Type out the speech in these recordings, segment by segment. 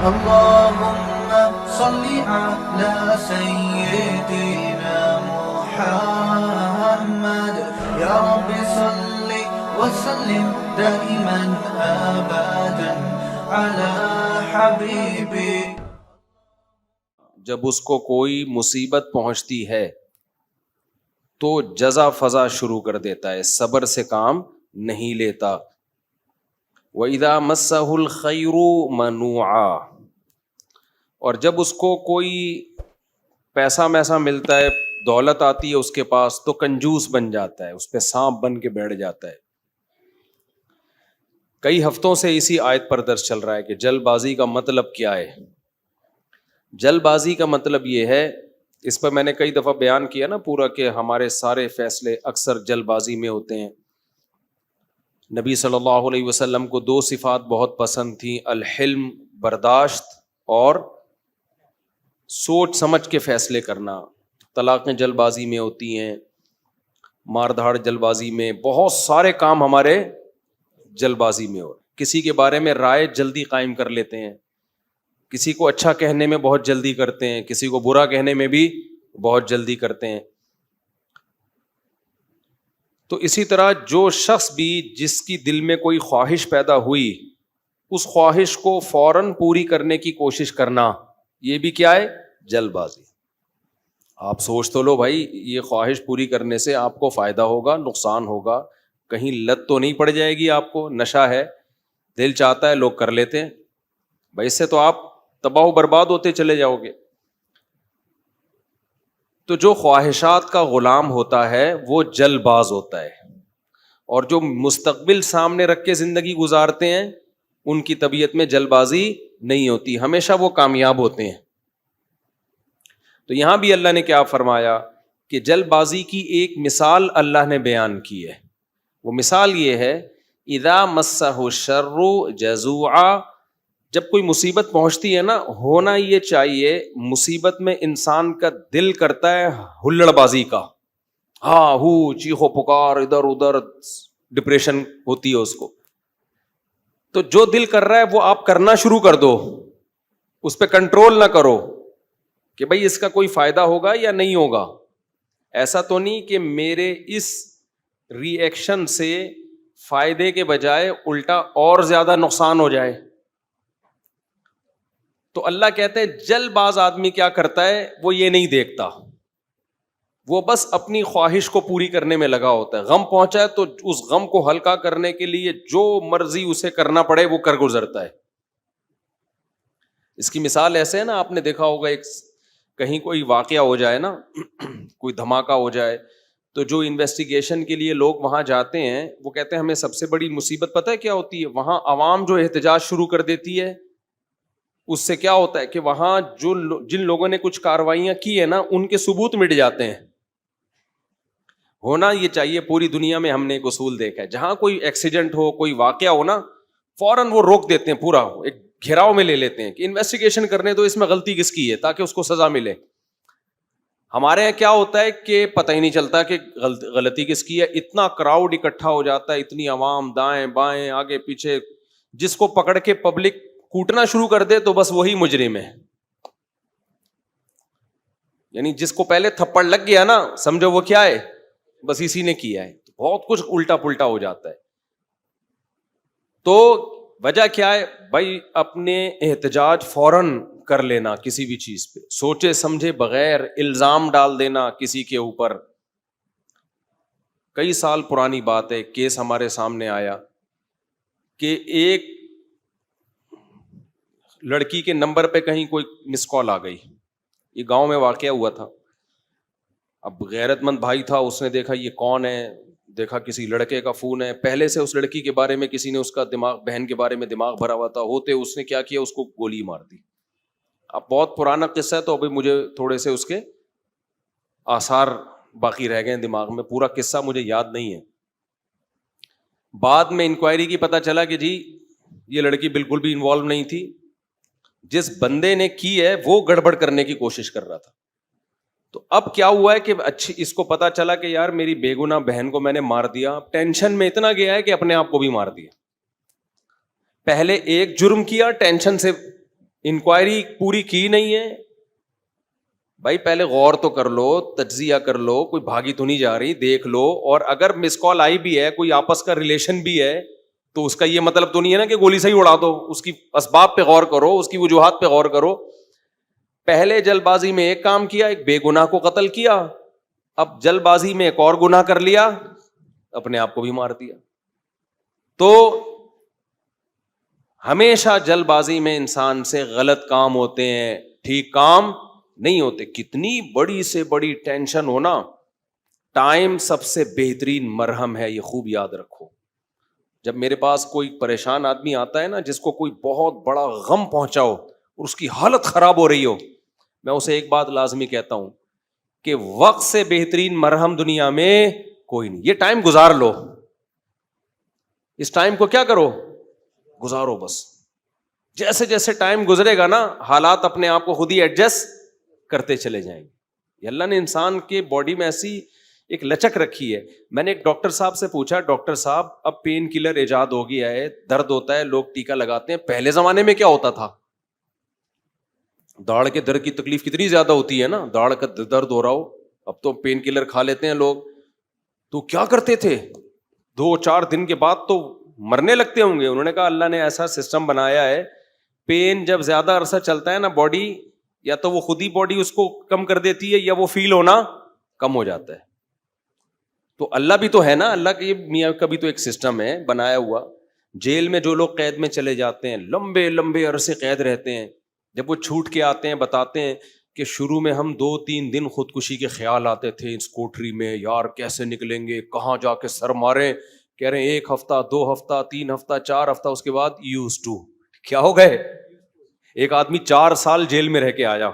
اللهم صل على سيدنا محمد يا رب صل وسلم دائما ابدا على حبيبي. جب اس کو کوئی مصیبت پہنچتی ہے تو جزا فضا شروع کر دیتا ہے، صبر سے کام نہیں لیتا. وَإِذَا مَسَّهُ الْخَيْرُ مَنُوعًا، اور جب اس کو کوئی پیسہ میسا ملتا ہے، دولت آتی ہے اس کے پاس، تو کنجوس بن جاتا ہے، اس پہ سانپ بن کے بیٹھ جاتا ہے. کئی ہفتوں سے اسی آیت پر درس چل رہا ہے کہ جلد بازی کا مطلب کیا ہے. جلد بازی کا مطلب یہ ہے، اس پر میں نے کئی دفعہ بیان کیا نا پورا، کہ ہمارے سارے فیصلے اکثر جلد بازی میں ہوتے ہیں. نبی صلی اللہ علیہ وسلم کو دو صفات بہت پسند تھیں، الحلم برداشت اور سوچ سمجھ کے فیصلے کرنا. طلاقیں جلد بازی میں ہوتی ہیں، مار دھاڑ جلد بازی میں، بہت سارے کام ہمارے جلد بازی میں ہو. کسی کے بارے میں رائے جلدی قائم کر لیتے ہیں، کسی کو اچھا کہنے میں بہت جلدی کرتے ہیں، کسی کو برا کہنے میں بھی بہت جلدی کرتے ہیں. تو اسی طرح جو شخص بھی جس کی دل میں کوئی خواہش پیدا ہوئی، اس خواہش کو فوراً پوری کرنے کی کوشش کرنا، یہ بھی کیا ہے؟ جلد بازی. آپ سوچ تو لو بھائی، یہ خواہش پوری کرنے سے آپ کو فائدہ ہوگا، نقصان ہوگا، کہیں لت تو نہیں پڑ جائے گی آپ کو؟ نشہ ہے، دل چاہتا ہے، لوگ کر لیتے ہیں بھائی، اس سے تو آپ تباہ و برباد ہوتے چلے جاؤ گے. تو جو خواہشات کا غلام ہوتا ہے وہ جلد باز ہوتا ہے، اور جو مستقبل سامنے رکھ کے زندگی گزارتے ہیں ان کی طبیعت میں جلد بازی نہیں ہوتی، ہمیشہ وہ کامیاب ہوتے ہیں. تو یہاں بھی اللہ نے کیا فرمایا کہ جلد بازی کی ایک مثال اللہ نے بیان کی ہے. وہ مثال یہ ہے، اذا مسہ الشر جزوعا، جب کوئی مصیبت پہنچتی ہے نا، ہونا یہ چاہیے مصیبت میں انسان کا دل کرتا ہے ہلڑ بازی کا، ہاں ہو چیخو پکار، ادھر ادھر ڈپریشن ہوتی ہے اس کو. تو جو دل کر رہا ہے وہ آپ کرنا شروع کر دو، اس پہ کنٹرول نہ کرو کہ بھئی اس کا کوئی فائدہ ہوگا یا نہیں ہوگا. ایسا تو نہیں کہ میرے اس ری ایکشن سے فائدے کے بجائے الٹا اور زیادہ نقصان ہو جائے. تو اللہ کہتے ہیں جلد باز آدمی کیا کرتا ہے، وہ یہ نہیں دیکھتا، وہ بس اپنی خواہش کو پوری کرنے میں لگا ہوتا ہے. غم پہنچا ہے تو اس غم کو ہلکا کرنے کے لیے جو مرضی اسے کرنا پڑے وہ کر گزرتا ہے. اس کی مثال ایسے ہے نا، آپ نے دیکھا ہوگا ایک کہیں کوئی واقعہ ہو جائے نا، کوئی دھماکہ ہو جائے، تو جو انویسٹیگیشن کے لیے لوگ وہاں جاتے ہیں وہ کہتے ہیں ہمیں سب سے بڑی مصیبت پتہ ہے کیا ہوتی ہے؟ وہاں عوام جو احتجاج شروع کر دیتی ہے، اس سے کیا ہوتا ہے کہ وہاں جن لوگوں نے کچھ کارروائیاں کی ہے نا، ان کے ثبوت مٹ جاتے ہیں. ہونا یہ چاہیے، پوری دنیا میں ہم نے ایک اصول دیکھا ہے، جہاں کوئی ایکسیڈنٹ ہو، کوئی واقعہ ہو نا، فوراً وہ روک دیتے ہیں، پورا ایک گھیراؤ میں لے لیتے ہیں کہ انویسٹیگیشن کرنے تو اس میں غلطی کس کی ہے تاکہ اس کو سزا ملے. ہمارے یہاں کیا ہوتا ہے کہ پتہ ہی نہیں چلتا کہ غلطی کس کی ہے، اتنا کراؤڈ اکٹھا ہو جاتا ہے، اتنی عوام دائیں بائیں آگے پیچھے، جس کو پکڑ کے پبلک کوٹنا شروع کر دے تو بس وہی مجرم ہے. یعنی جس کو پہلے تھپڑ لگ گیا نا، سمجھو وہ کیا ہے، بس اسی نے کیا ہے. بہت کچھ الٹا پلٹا ہو جاتا ہے. تو وجہ کیا ہے بھائی؟ اپنے احتجاج فوراً کر لینا کسی بھی چیز پہ، سوچے سمجھے بغیر الزام ڈال دینا کسی کے اوپر. کئی سال پرانی بات ہے، کیس ہمارے سامنے آیا کہ ایک لڑکی کے نمبر پہ کہیں کوئی مس کال آ گئی. یہ گاؤں میں واقعہ ہوا تھا. اب غیرت مند بھائی تھا، اس نے دیکھا یہ کون ہے، دیکھا کسی لڑکے کا فون ہے، پہلے سے اس لڑکی کے بارے میں کسی نے اس کا بہن کے بارے میں دماغ بھرا ہوا تھا، ہوتے اس نے کیا کیا، اس کو گولی مار دی. اب بہت پرانا قصہ ہے تو ابھی مجھے تھوڑے سے اس کے آثار باقی رہ گئے دماغ میں، پورا قصہ مجھے یاد نہیں ہے. بعد میں انکوائری کی پتہ چلا کہ جی یہ لڑکی بالکل بھی انوالو نہیں تھی، جس بندے نے کی ہے وہ گڑبڑ کرنے کی کوشش کر رہا تھا. تو اب کیا ہوا ہے کہ اچھی اس کو پتا چلا کہ یار میری بے گناہ بہن کو میں نے مار دیا. ٹینشن میں اتنا گیا ہے کہ اپنے آپ کو بھی مار دیا. پہلے ایک جرم کیا، ٹینشن سے انکوائری پوری کی نہیں ہے بھائی، پہلے غور تو کر لو، تجزیہ کر لو، کوئی بھاگی تو نہیں جا رہی، دیکھ لو. اور اگر مس کال آئی بھی ہے، کوئی آپس کا ریلیشن بھی ہے، تو اس کا یہ مطلب تو نہیں ہے نا کہ گولی سے ہی اڑا دو. اس کی اسباب پہ غور کرو، اس کی وجوہات پہ غور کرو. پہلے جلد بازی میں ایک کام کیا، ایک بے گناہ کو قتل کیا، اب جلد بازی میں ایک اور گناہ کر لیا، اپنے آپ کو بھی مار دیا. تو ہمیشہ جلد بازی میں انسان سے غلط کام ہوتے ہیں، ٹھیک کام نہیں ہوتے. کتنی بڑی سے بڑی ٹینشن ہونا، ٹائم سب سے بہترین مرہم ہے، یہ خوب یاد رکھو. جب میرے پاس کوئی پریشان آدمی آتا ہے نا، جس کو کوئی بہت بڑا غم پہنچا ہو اور اس کی حالت خراب ہو رہی ہو، میں اسے ایک بات لازمی کہتا ہوں کہ وقت سے بہترین مرہم دنیا میں کوئی نہیں. یہ ٹائم گزار لو، اس ٹائم کو کیا کرو، گزارو بس. جیسے جیسے ٹائم گزرے گا نا، حالات اپنے آپ کو خود ہی ایڈجسٹ کرتے چلے جائیں گے. یہ اللہ نے انسان کے باڈی میں ایسی ایک لچک رکھی ہے. میں نے ایک ڈاکٹر صاحب سے پوچھا، ڈاکٹر صاحب اب پین کلر ایجاد ہو گیا ہے، درد ہوتا ہے، لوگ ٹیکا لگاتے ہیں، پہلے زمانے میں کیا ہوتا تھا؟ داڑھ کے درد کی تکلیف کتنی زیادہ ہوتی ہے نا، داڑھ کا درد ہو رہا ہو، اب تو پین کلر کھا لیتے ہیں لوگ. تو کیا کرتے تھے؟ 2-4 دن کے بعد تو مرنے لگتے ہوں گے. انہوں نے کہا اللہ نے ایسا سسٹم بنایا ہے، پین جب زیادہ عرصہ چلتا ہے نا، باڈی یا تو وہ خود ہی باڈی اس کو کم کر دیتی ہے، یا وہ فیل ہونا کم ہو جاتا ہے. تو اللہ بھی تو ہے نا، اللہ کے میاں کا بھی تو ایک سسٹم ہے بنایا ہوا. جیل میں جو لوگ قید میں چلے جاتے ہیں، لمبے لمبے عرصے قید رہتے ہیں، جب وہ چھوٹ کے آتے ہیں بتاتے ہیں کہ شروع میں ہم 2-3 دن خودکشی کے خیال آتے تھے اس کوٹری میں، یار کیسے نکلیں گے، کہاں جا کے سر مارے. کہہ رہے ہیں 1 ہفتہ 2 ہفتہ 3 ہفتہ 4 ہفتہ، اس کے بعد یوز ٹو. کیا ہو گئے؟ ایک آدمی 4 سال جیل میں رہ کے آیا،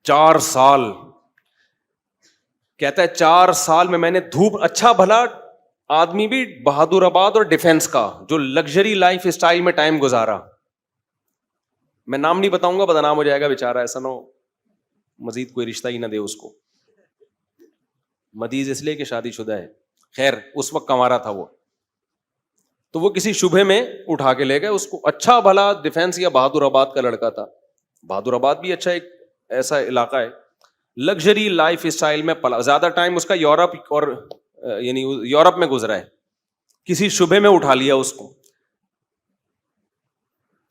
4 سال. کہتا ہے 4 سال میں نے دھوپ، اچھا بھلا آدمی بھی بہادر آباد اور ڈیفنس کا جو لگژری لائف اسٹائل میں ٹائم گزارا. میں نام نہیں بتاؤں گا، بدنام ہو جائے گا بیچارہ، ایسا نہ ہو مزید کوئی رشتہ ہی نہ دے اس کو. مدیز اس لیے کہ شادی شدہ ہے. خیر اس وقت کمارا تھا وہ، تو وہ کسی شبہ میں اٹھا کے لے گئے اس کو. اچھا بھلا ڈیفنس یا بہادر آباد کا لڑکا تھا. بہادر آباد بھی اچھا ایک ایسا علاقہ ہے، لگژری لائف اسٹائل میں پلا. زیادہ ٹائم اس کا یورپ اور یعنی یورپ میں گزرا ہے. کسی شبہ میں اٹھا لیا اس کو.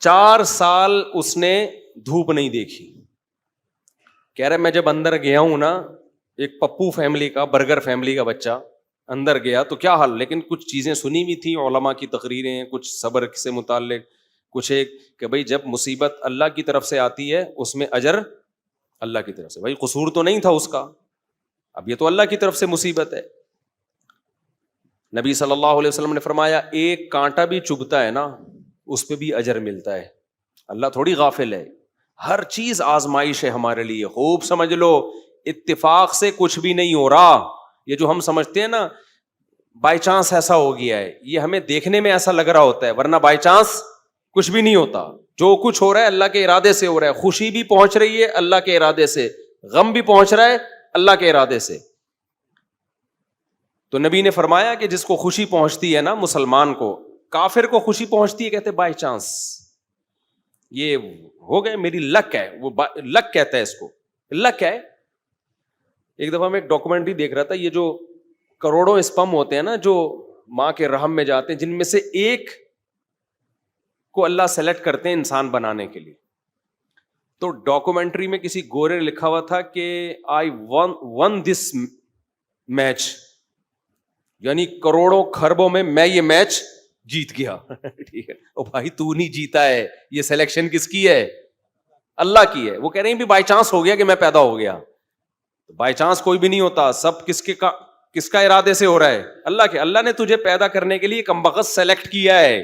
4 سال اس نے دھوپ نہیں دیکھی. کہہ رہے میں جب اندر گیا ہوں نا، ایک پپو فیملی کا، برگر فیملی کا بچہ اندر گیا تو کیا حال، لیکن کچھ چیزیں سنی بھی تھیں، علماء کی تقریریں، کچھ صبر سے متعلق، کچھ ایک کہ بھائی جب مصیبت اللہ کی طرف سے آتی ہے اس میں اجر اللہ کی طرف سے. بھائی قصور تو نہیں تھا اس کا، اب یہ تو اللہ کی طرف سے مصیبت ہے. نبی صلی اللہ علیہ وسلم نے فرمایا ایک کانٹا بھی چبھتا ہے نا، اس پہ بھی اجر ملتا ہے. اللہ تھوڑی غافل ہے، ہر چیز آزمائش ہے ہمارے لیے. خوب سمجھ لو، اتفاق سے کچھ بھی نہیں ہو رہا. یہ جو ہم سمجھتے ہیں نا بائی چانس ایسا ہو گیا ہے، یہ ہمیں دیکھنے میں ایسا لگ رہا ہوتا ہے، ورنہ بائی چانس کچھ بھی نہیں ہوتا. جو کچھ ہو رہا ہے اللہ کے ارادے سے ہو رہا ہے. خوشی بھی پہنچ رہی ہے اللہ کے ارادے سے، غم بھی پہنچ رہا ہے اللہ کے ارادے سے. تو نبی نے فرمایا کہ جس کو خوشی پہنچتی ہے نا مسلمان کو، کافر کو خوشی پہنچتی ہے کہتے بائی چانس، یہ ہو گئے میری لک ہے، وہ لک کہتا ہے اس کو، لک ہے. ایک دفعہ میں ایک ڈاکومنٹری دیکھ رہا تھا، یہ جو کروڑوں اسپم ہوتے ہیں نا جو ماں کے رحم میں جاتے ہیں، جن میں سے ایک کو اللہ سلیکٹ کرتے ہیں انسان بنانے کے لیے. تو ڈاکومنٹری میں کسی گورے لکھا ہوا تھا کہ آئی ون دس میچ، یعنی کروڑوں خربوں میں یہ میچ جیت گیا. ٹھیک ہے، او بھائی تو نہیں جیتا ہے، یہ سلیکشن کس کی ہے؟ اللہ کی ہے. وہ کہہ رہے ہیں بھی بائی چانس ہو گیا کہ میں پیدا ہو گیا. بائی چانس کوئی بھی نہیں ہوتا، سب کس کا ارادے سے ہو رہا ہے؟ اللہ کے. اللہ نے تجھے پیدا کرنے کے لیے کمبخت سلیکٹ کیا ہے.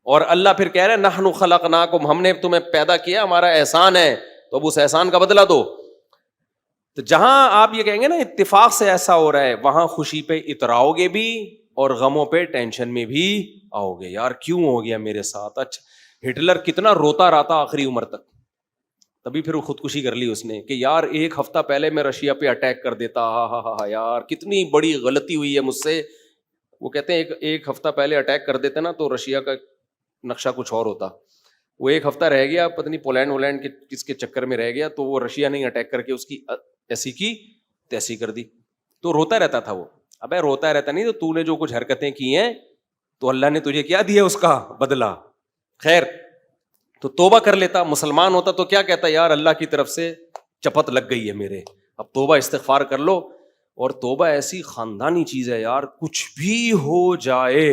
اور اللہ پھر کہہ رہے ہیں نحن خلقناکم، ہم نے تمہیں پیدا کیا، ہمارا احسان ہے، تو اب اس احسان کا بدلہ دو. تو جہاں آپ یہ کہیں گے نا اتفاق سے ایسا ہو رہا ہے، وہاں خوشی پہ اتراؤ گے بھی اور غموں پہ ٹینشن میں بھی آؤ گے. یار کیوں ہو گیا میرے ساتھ؟ اچھا ہٹلر کتنا روتا رہتا آخری عمر تک، تبھی پھر وہ خودکشی کر لی اس نے کہ یار 1 ہفتہ پہلے میں رشیا پہ اٹیک کر دیتا، ہاں یار کتنی بڑی غلطی ہوئی ہے مجھ سے. وہ کہتے ہیں ایک ہفتہ پہلے اٹیک کر دیتے نا تو رشیا کا نقشہ کچھ اور ہوتا. وہ ایک ہفتہ رہ گیا, پتہ نہیں پولینڈ کے کس کے چکر میں رہ گیا, تو وہ رشیا نے اٹیک کر کے اس کی ایسی کی تیسی کر دی. تو روتا رہتا تھا وہ. ابے روتا رہتا نہیں, تو نے جو کچھ حرکتیں کی ہیں تو اللہ نے تجھے کیا دیا اس کا بدلہ. خیر, تو توبہ کر لیتا. مسلمان ہوتا تو کیا کہتا, یار اللہ کی طرف سے چپت لگ گئی ہے میرے, اب توبہ استغفار کر لو. اور توبہ ایسی خاندانی چیز ہے یار, کچھ بھی ہو جائے.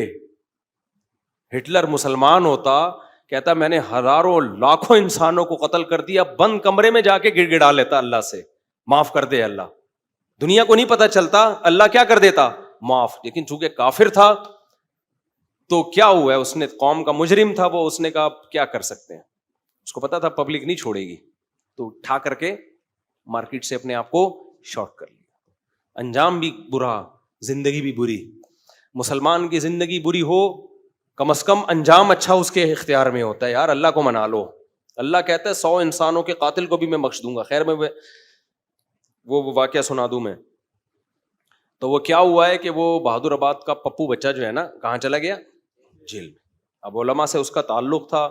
ہٹلر مسلمان ہوتا, کہتا میں نے ہزاروں لاکھوں انسانوں کو قتل کر دیا, بند کمرے میں جا کے گڑ گڑا لیتا اللہ سے, معاف کر دے اللہ. دنیا کو نہیں پتا چلتا, اللہ کیا کر دیتا, معاف. لیکن چونکہ کافر تھا تو کیا ہوا ہے, اس نے قوم کا مجرم تھا وہ, اس نے کہا کیا کر سکتے ہیں, اس کو پتا تھا پبلک نہیں چھوڑے گی, تو اٹھا کر کے مارکیٹ سے اپنے آپ کو شارٹ کر لیا. انجام بھی برا, زندگی بھی بری. مسلمان کی زندگی بری ہو, کم از کم انجام اچھا اس کے اختیار میں ہوتا ہے. یار اللہ کو منا لو. اللہ کہتا ہے 100 انسانوں کے قاتل کو بھی میں بخش دوں گا. خیر میں وہ واقعہ سنا دوں میں. تو وہ کیا ہوا ہے کہ وہ بہادر آباد کا پپو بچہ جو ہے نا, کہاں چلا گیا, جیل میں. اب علماء سے اس کا تعلق تھا,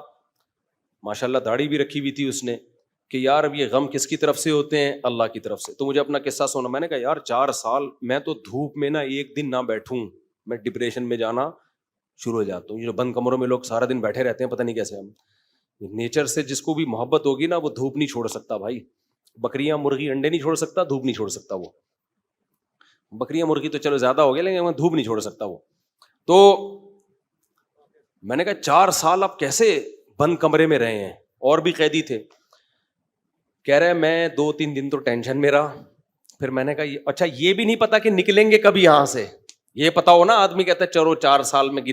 ماشاءاللہ داڑھی بھی رکھی ہوئی تھی اس نے, کہ یار اب یہ غم کس کی طرف سے ہوتے ہیں, اللہ کی طرف سے. تو مجھے اپنا قصہ سنا. میں نے کہا یار 4 سال میں تو دھوپ میں نا ایک دن نہ بیٹھوں, میں ڈپریشن میں جانا شروع ہو جاتا ہوں. یہ جو بند کمروں میں لوگ سارا دن بیٹھے رہتے ہیں, پتہ نہیں کیسے. ہم نیچر سے جس کو بھی محبت ہوگی نا, وہ دھوپ نہیں چھوڑ سکتا بھائی. بکریاں مرغی انڈے نہیں چھوڑ سکتا, دھوپ نہیں چھوڑ سکتا وہ. بکریاں مرغی تو چلو زیادہ ہو گیا, لیکن دھوپ نہیں چھوڑ سکتا وہ. تو میں نے کہا 4 سال آپ کیسے بند کمرے میں رہے ہیں, اور بھی قیدی تھے. کہہ رہے میں 2-3 دن تو ٹینشن میں رہا. پھر میں نے کہا اچھا یہ بھی نہیں پتا کہ نکلیں گے کبھی یہاں سے. یہ پتا ہو نا, آدمی کہتا ہے چلو 4 سال میں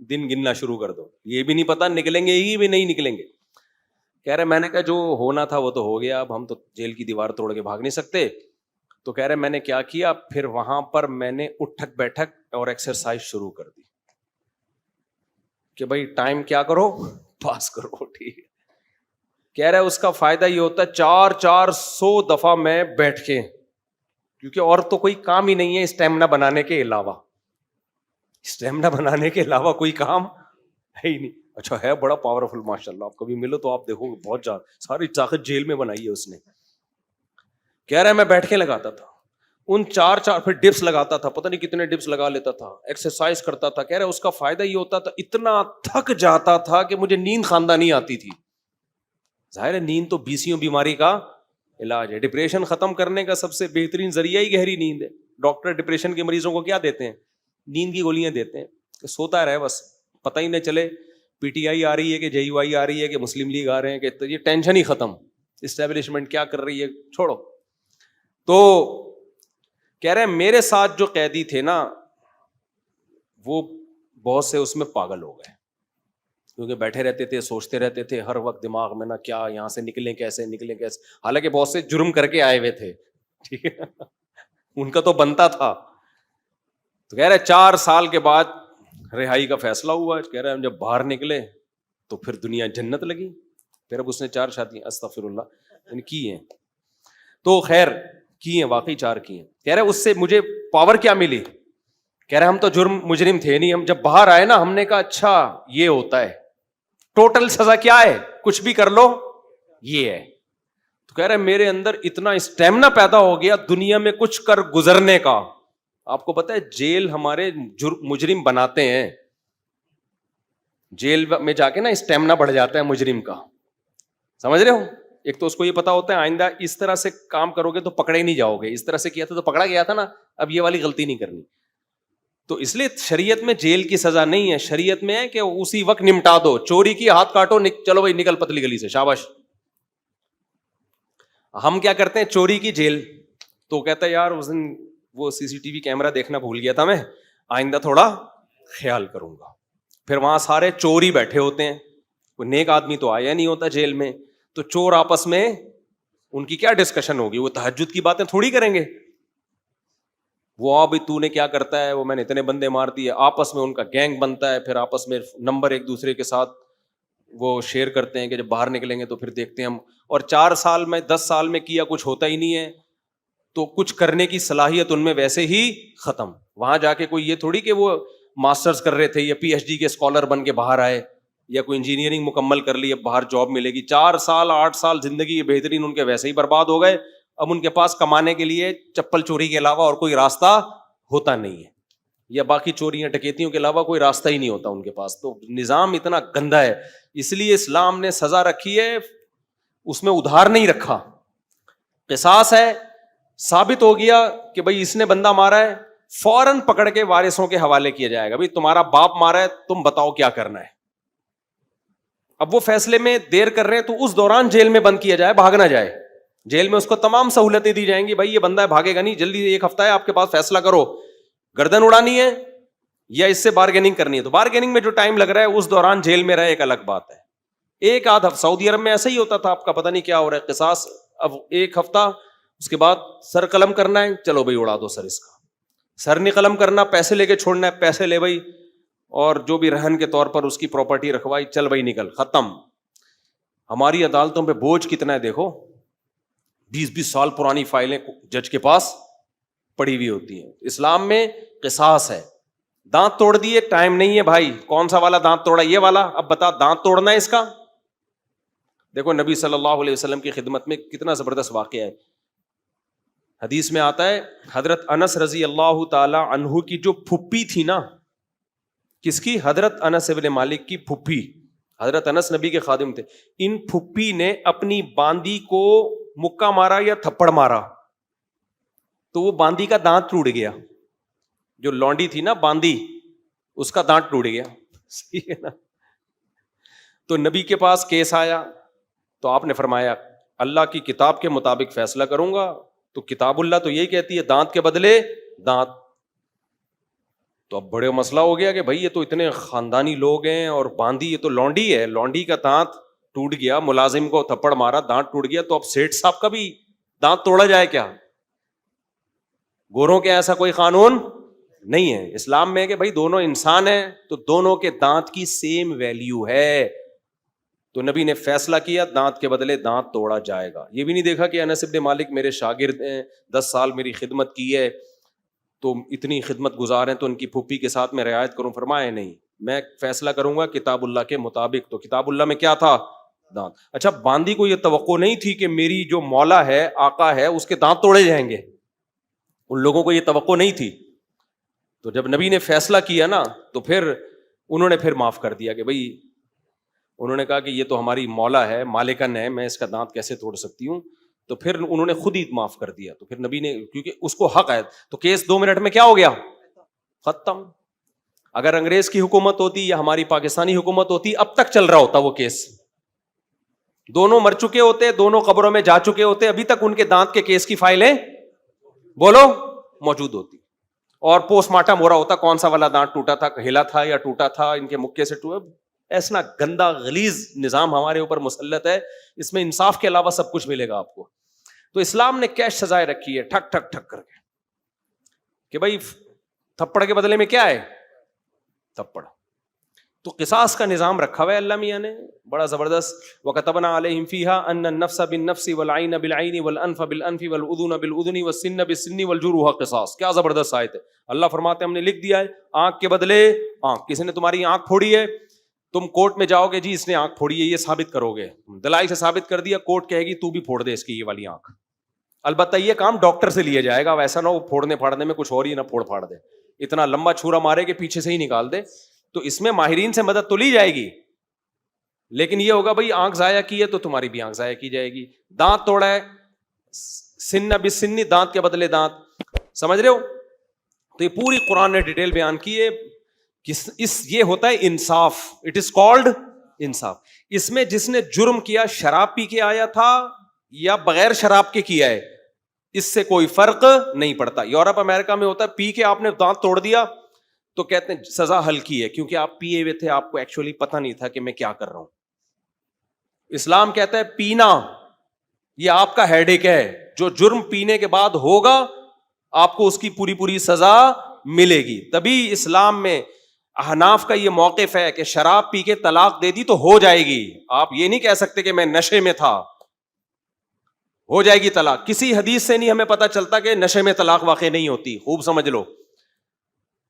دن گننا شروع کر دو. یہ بھی نہیں پتا نکلیں گے ہی بھی نہیں نکلیں گے. کہہ رہے میں نے کہا جو ہونا تھا وہ تو ہو گیا, اب ہم تو جیل کی دیوار توڑ کے بھاگ نہیں سکتے. تو کہہ رہے میں نے کیا کیا, پھر وہاں پر میں نے اٹھک بیٹھک اور ایکسرسائز شروع کر دی کہ بھائی ٹائم کیا کرو, پاس کرو. ٹھیک ہے. کہہ رہے اس کا فائدہ یہ ہوتا ہے 400 دفعہ میں بیٹھ کے, کیونکہ اور تو کوئی کام ہی نہیں ہے اسٹیمنا بنانے کے علاوہ. اسٹیمنا بنانے کے علاوہ کوئی کام ہے ہی نہیں. اچھا ہے بڑا پاورفل ماشاء اللہ, آپ کبھی ملو تو آپ دیکھو بہت زیادہ ساری طاقت جیل میں بنائی ہے اس نے. کہہ رہا ہے میں بیٹھ کے لگاتا تھا ان 4 پھر ڈپس لگاتا تھا, پتہ نہیں کتنے ڈپس لگا لیتا تھا, ایکسرسائز کرتا تھا. کہہ رہا ہے اس کا فائدہ یہ ہوتا تھا اتنا تھک جاتا تھا کہ مجھے نیند خاندانی آتی تھی. ظاہر ہے نیند تو 20 بیماری کا علاج ہے. ڈپریشن ختم کرنے کا سب سے بہترین ذریعہ ہی گہری نیند ہے. ڈاکٹر ڈپریشن کے مریضوں کو کیا دیتے ہیں, نیند کی گولیاں دیتے ہیں کہ سوتا رہے بس, پتہ ہی نہ چلے پی ٹی آئی آ رہی ہے کہ جے یو آئی آ رہی ہے کہ مسلم لیگ آ رہے ہیں, کہ یہ ٹینشن ہی ختم, اسٹیبلشمنٹ کیا کر رہی ہے چھوڑو. تو کہہ رہے ہیں میرے ساتھ جو قیدی تھے نا وہ بہت سے اس میں پاگل ہو گئے, کیونکہ بیٹھے رہتے تھے, سوچتے رہتے تھے ہر وقت دماغ میں نا کیا یہاں سے نکلیں کیسے, حالانکہ بہت سے جرم کر کے آئے ہوئے تھے. ٹھیک ہے, ان کا تو بنتا تھا. تو کہہ رہے 4 سال کے بعد رہائی کا فیصلہ ہوا. کہہ رہے ہم جب باہر نکلے تو پھر دنیا جنت لگی. پھر اب اس نے 4 شادیاں استغفر اللہ کی ہیں. تو خیر کی ہیں, واقعی 4 کی ہیں. کہہ رہے اس سے مجھے پاور کیا ملی. کہہ رہے ہم تو مجرم تھے نہیں, ہم جب باہر آئے نا ہم نے کہا اچھا یہ ہوتا ہے, ٹوٹل سزا کیا ہے, کچھ بھی کر لو یہ ہے. تو کہہ رہے میرے اندر اتنا اسٹیمنا پیدا ہو گیا دنیا میں کچھ کر گزرنے کا. آپ کو پتا ہے جیل ہمارے مجرم بناتے ہیں, جیل میں جا کے نا اسٹیمنا بڑھ جاتا ہے مجرم کا, سمجھ رہے ہو. ایک تو اس کو یہ پتا ہوتا ہے آئندہ اس طرح سے کام کرو گے تو پکڑے نہیں جاؤ گے, اس طرح سے کیا تھا تو پکڑا گیا تھا نا, اب یہ والی غلطی نہیں کرنی. تو اس لیے شریعت میں جیل کی سزا نہیں ہے, شریعت میں ہے کہ اسی وقت نمٹا دو. چوری کی ہاتھ کاٹو, چلو بھائی نکل پتلی گلی سے, شاباش. ہم کیا کرتے ہیں چوری کی جیل, تو کہتا ہے یار اس دن وہ CCTV کیمرہ دیکھنا بھول گیا تھا میں, آئندہ تھوڑا خیال کروں گا. پھر وہاں سارے چور ہی بیٹھے ہوتے ہیں, کوئی نیک آدمی تو آیا نہیں ہوتا جیل میں. تو چور آپس میں ان کی کیا ڈسکشن ہوگی, وہ تہجد کی باتیں تھوڑی کریں گے. وہ بھائی تو نے کیا کرتا ہے, وہ میں نے اتنے بندے مار دیے, آپس میں ان کا گینگ بنتا ہے. پھر آپس میں نمبر ایک دوسرے کے ساتھ وہ شیئر کرتے ہیں کہ جب باہر نکلیں گے تو پھر دیکھتے ہیں ہم. اور 4 سال میں 10 سال میں کیا کچھ ہوتا ہی نہیں ہے, تو کچھ کرنے کی صلاحیت ان میں ویسے ہی ختم. وہاں جا کے کوئی یہ تھوڑی کہ وہ ماسٹرز کر رہے تھے یا PhD کے اسکالر بن کے باہر آئے, یا کوئی انجینئرنگ مکمل کر لی, اب باہر جاب ملے گی, 4 سال 8 سال زندگی بہترین ان کے ویسے ہی برباد ہو گئے. اب ان کے پاس کمانے کے لیے چپل چوری کے علاوہ اور کوئی راستہ ہوتا نہیں ہے, یا باقی چوریاں ڈکیتیوں کے علاوہ کوئی راستہ ہی نہیں ہوتا ان کے پاس. تو نظام اتنا گندا ہے, اس لیے اسلام نے سزا رکھی ہے, اس میں ادھار نہیں رکھا. قصاص ہے, ثابت ہو گیا کہ بھائی اس نے بندہ مارا ہے, فوراً پکڑ کے وارثوں کے حوالے کیا جائے گا, بھائی تمہارا باپ مارا ہے, تم بتاؤ کیا کرنا ہے. اب وہ فیصلے میں دیر کر رہے ہیں تو اس دوران جیل میں بند کیا جائے, بھاگ نہ جائے. جیل میں اس کو تمام سہولتیں دی جائیں گی, بھائی یہ بندہ ہے بھاگے گا نہیں, جلدی 1 ہفتہ ہے آپ کے پاس, فیصلہ کرو, گردن اڑانی ہے یا اس سے بارگیننگ کرنی ہے. تو بارگیننگ میں جو ٹائم لگ رہا ہے اس دوران جیل میں رہے, ایک الگ بات ہے. 1 آدھ ہفتہ سعودی عرب میں ایسا ہی ہوتا تھا, آپ کا پتہ نہیں کیا ہو رہا ہے. قصاص اب 1 ہفتہ, اس کے بعد سر قلم کرنا ہے, چلو بھائی اڑا دو سر اس کا. سر نہیں قلم کرنا, پیسے لے کے چھوڑنا ہے, پیسے لے بھائی, اور جو بھی رہن کے طور پر اس کی پراپرٹی رکھوائی, چل بھائی نکل, ختم. ہماری عدالتوں پہ بوجھ کتنا ہے دیکھو, 20 سال پرانی فائلیں جج کے پاس پڑی ہوئی ہوتی ہیں. اسلام میں قصاص ہے. دانت توڑ دیے, ٹائم نہیں ہے بھائی, کون سا والا دانت توڑا, یہ والا, اب بتا دانت توڑنا ہے اس کا. دیکھو نبی صلی اللہ علیہ وسلم کی خدمت میں کتنا زبردست واقعہ ہے. حدیث میں آتا ہے, حضرت انس رضی اللہ تعالی عنہ کی جو پھپھی تھی نا, کس کی؟ حضرت انس ابن مالک کی پھپھی. حضرت انس نبی کے خادم تھے. ان پھپھی نے اپنی باندی کو مکہ مارا یا تھپڑ مارا تو وہ باندی کا دانت ٹوٹ گیا. جو لونڈی تھی نا باندی, اس کا دانت ٹوٹ گیا. صحیح ہے نا. تو نبی کے پاس کیس آیا تو آپ نے فرمایا اللہ کی کتاب کے مطابق فیصلہ کروں گا. تو کتاب اللہ تو یہی کہتی ہے دانت کے بدلے دانت. تو اب بڑے مسئلہ ہو گیا کہ بھائی یہ تو اتنے خاندانی لوگ ہیں, اور باندی یہ تو لونڈی ہے, لونڈی کا دانت ٹوٹ گیا, ملازم کو تھپڑ مارا, دانت ٹوٹ گیا, تو اب سیٹھ صاحب کا بھی دانت توڑا جائے کیا؟ گوروں کے ایسا کوئی قانون نہیں ہے. اسلام میں کہ بھائی دونوں انسان ہیں تو دونوں کے دانت کی سیم ویلیو ہے. تو نبی نے فیصلہ کیا دانت کے بدلے دانت توڑا جائے گا. یہ بھی نہیں دیکھا کہ انس بن مالک میرے شاگرد ہیں, 10 سال میری خدمت کی ہے, تو اتنی خدمت گزار ہیں, تو ان کی پھپھی کے ساتھ میں رعایت کروں. فرمایا نہیں, میں فیصلہ کروں گا کتاب اللہ کے مطابق. تو کتاب اللہ میں کیا تھا؟ دانت. اچھا, باندی کو یہ توقع نہیں تھی کہ میری جو مولا ہے, آقا ہے, اس کے دانت توڑے جائیں گے. ان لوگوں کو یہ توقع نہیں تھی. تو جب نبی نے فیصلہ کیا نا, تو پھر انہوں نے پھر معاف کر دیا کہ بھائی, انہوں نے کہا کہ یہ تو ہماری مولا ہے, مالکن ہے, میں اس کا دانت کیسے توڑ سکتی ہوں. تو پھر انہوں نے خود ہی معاف کر دیا. تو پھر نبی نے, کیونکہ اس کو حق ہے, تو کیس 2 منٹ میں کیا ہو گیا؟ ختم. اگر انگریز کی حکومت ہوتی یا ہماری پاکستانی حکومت ہوتی, اب تک چل رہا ہوتا وہ کیس. دونوں مر چکے ہوتے, دونوں قبروں میں جا چکے ہوتے, ابھی تک ان کے دانت کے کیس کی فائلیں بولو موجود ہوتی, اور پوسٹ مارٹم ہو رہا ہوتا کون سا والا دانت ٹوٹا تھا, ہلا تھا یا ٹوٹا تھا, ان کے مکے سے ٹوٹا. ایسا گندا غلیظ نظام ہمارے اوپر مسلط ہے, اس میں انصاف کے علاوہ سب کچھ ملے گا آپ کو. تو اسلام نے کیش سزائے رکھی ہے, ٹھک ٹھک ٹھک کر کے, کہ بھائی تھپڑ کے بدلے میں کیا ہے؟ تھپڑ. تو قصاص کا نظام رکھا ہوا ہے اللہ میاں نے بڑا زبردست. وَكَتَبْنَا عَلَيْهِمْ فِيهَا أَنَّ النَّفْسَ بِالنَّفْسِ وَالْعَيْنَ بِالْعَيْنِ وَالْأَنْفَ بِالْأَنْفِ وَالْأُذُنَ بِالْأُذُنِ وَالسِّنَّ بِالسِّنِّ وَالْجُرُوحَ قِصَاص. کیا زبردست آیت ہے. اللہ فرماتے ہیں ہم نے لکھ دیا ہے, آنکھ کے بدلے آنکھ. کسی نے تمہاری آنکھ پھوڑی ہے, تم کورٹ میں جاؤ گے, جی اس نے آنکھ پھوڑی ہے, یہ ثابت کرو گے, دلائل سے ثابت کر دیا, کورٹ کہے گی تو بھی پھوڑ دے اس کی یہ والی آنکھ. البتہ یہ کام ڈاکٹر سے لیا جائے گا, ویسا نہ وہ پھوڑنے پھاڑنے میں کچھ اور ہی نہ پھوڑ پھاڑ دے, اتنا لمبا چھورا مارے کہ پیچھے سے ہی نکال دے. تو اس میں ماہرین سے مدد تو لی جائے گی, لیکن یہ ہوگا بھائی آنکھ ضائع کی ہے تو تمہاری بھی آنکھ ضائع کی جائے گی. دانت توڑا ہے, سن بسنی, دانت کے بدلے دانت. سمجھ رہے ہو؟ تو یہ پوری قرآن نے ڈیٹیل بیان کی ہے. یہ ہوتا ہے انصاف, اٹ از کالڈ انصاف. اس میں جس نے جرم کیا شراب پی کے آیا تھا یا بغیر شراب کے کیا ہے, اس سے کوئی فرق نہیں پڑتا. یورپ امریکہ میں ہوتا ہے پی کے آپ نے دانت توڑ دیا تو کہتے ہیں سزا ہلکی ہے, کیونکہ آپ پیے ہوئے تھے, آپ کو ایکچولی پتہ نہیں تھا کہ میں کیا کر رہا ہوں. اسلام کہتا ہے پینا یہ آپ کا ہیڈ ایک ہے, جو جرم پینے کے بعد ہوگا آپ کو اس کی پوری پوری سزا ملے گی. تبھی اسلام میں احناف کا یہ موقف ہے کہ شراب پی کے طلاق دے دی تو ہو جائے گی. آپ یہ نہیں کہہ سکتے کہ میں نشے میں تھا, ہو جائے گی طلاق. کسی حدیث سے نہیں ہمیں پتہ چلتا کہ نشے میں طلاق واقع نہیں ہوتی, خوب سمجھ لو.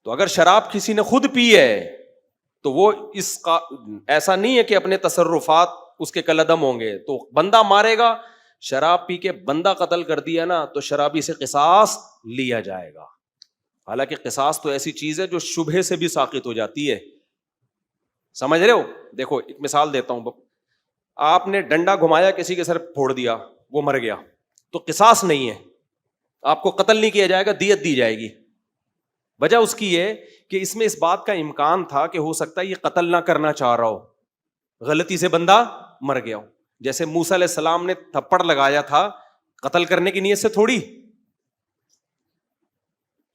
تو اگر شراب کسی نے خود پی ہے تو وہ اس کا ایسا نہیں ہے کہ اپنے تصرفات اس کے کالعدم ہوں گے. تو بندہ مارے گا, شراب پی کے بندہ قتل کر دیا نا تو شرابی سے قصاص لیا جائے گا. حالانکہ قصاص تو ایسی چیز ہے جو شبہے سے بھی ساقط ہو جاتی ہے, سمجھ رہے ہو. دیکھو ایک مثال دیتا ہوں, آپ نے ڈنڈا گھمایا کسی کے سر پھوڑ دیا, وہ مر گیا, تو قصاص نہیں ہے, آپ کو قتل نہیں کیا جائے گا, دیت دی جائے گی. وجہ اس کی یہ کہ اس میں اس بات کا امکان تھا کہ ہو سکتا ہے یہ قتل نہ کرنا چاہ رہا ہو, غلطی سے بندہ مر گیا ہو. جیسے موسیٰ علیہ السلام نے تھپڑ لگایا تھا قتل کرنے کی نیت سے تھوڑی,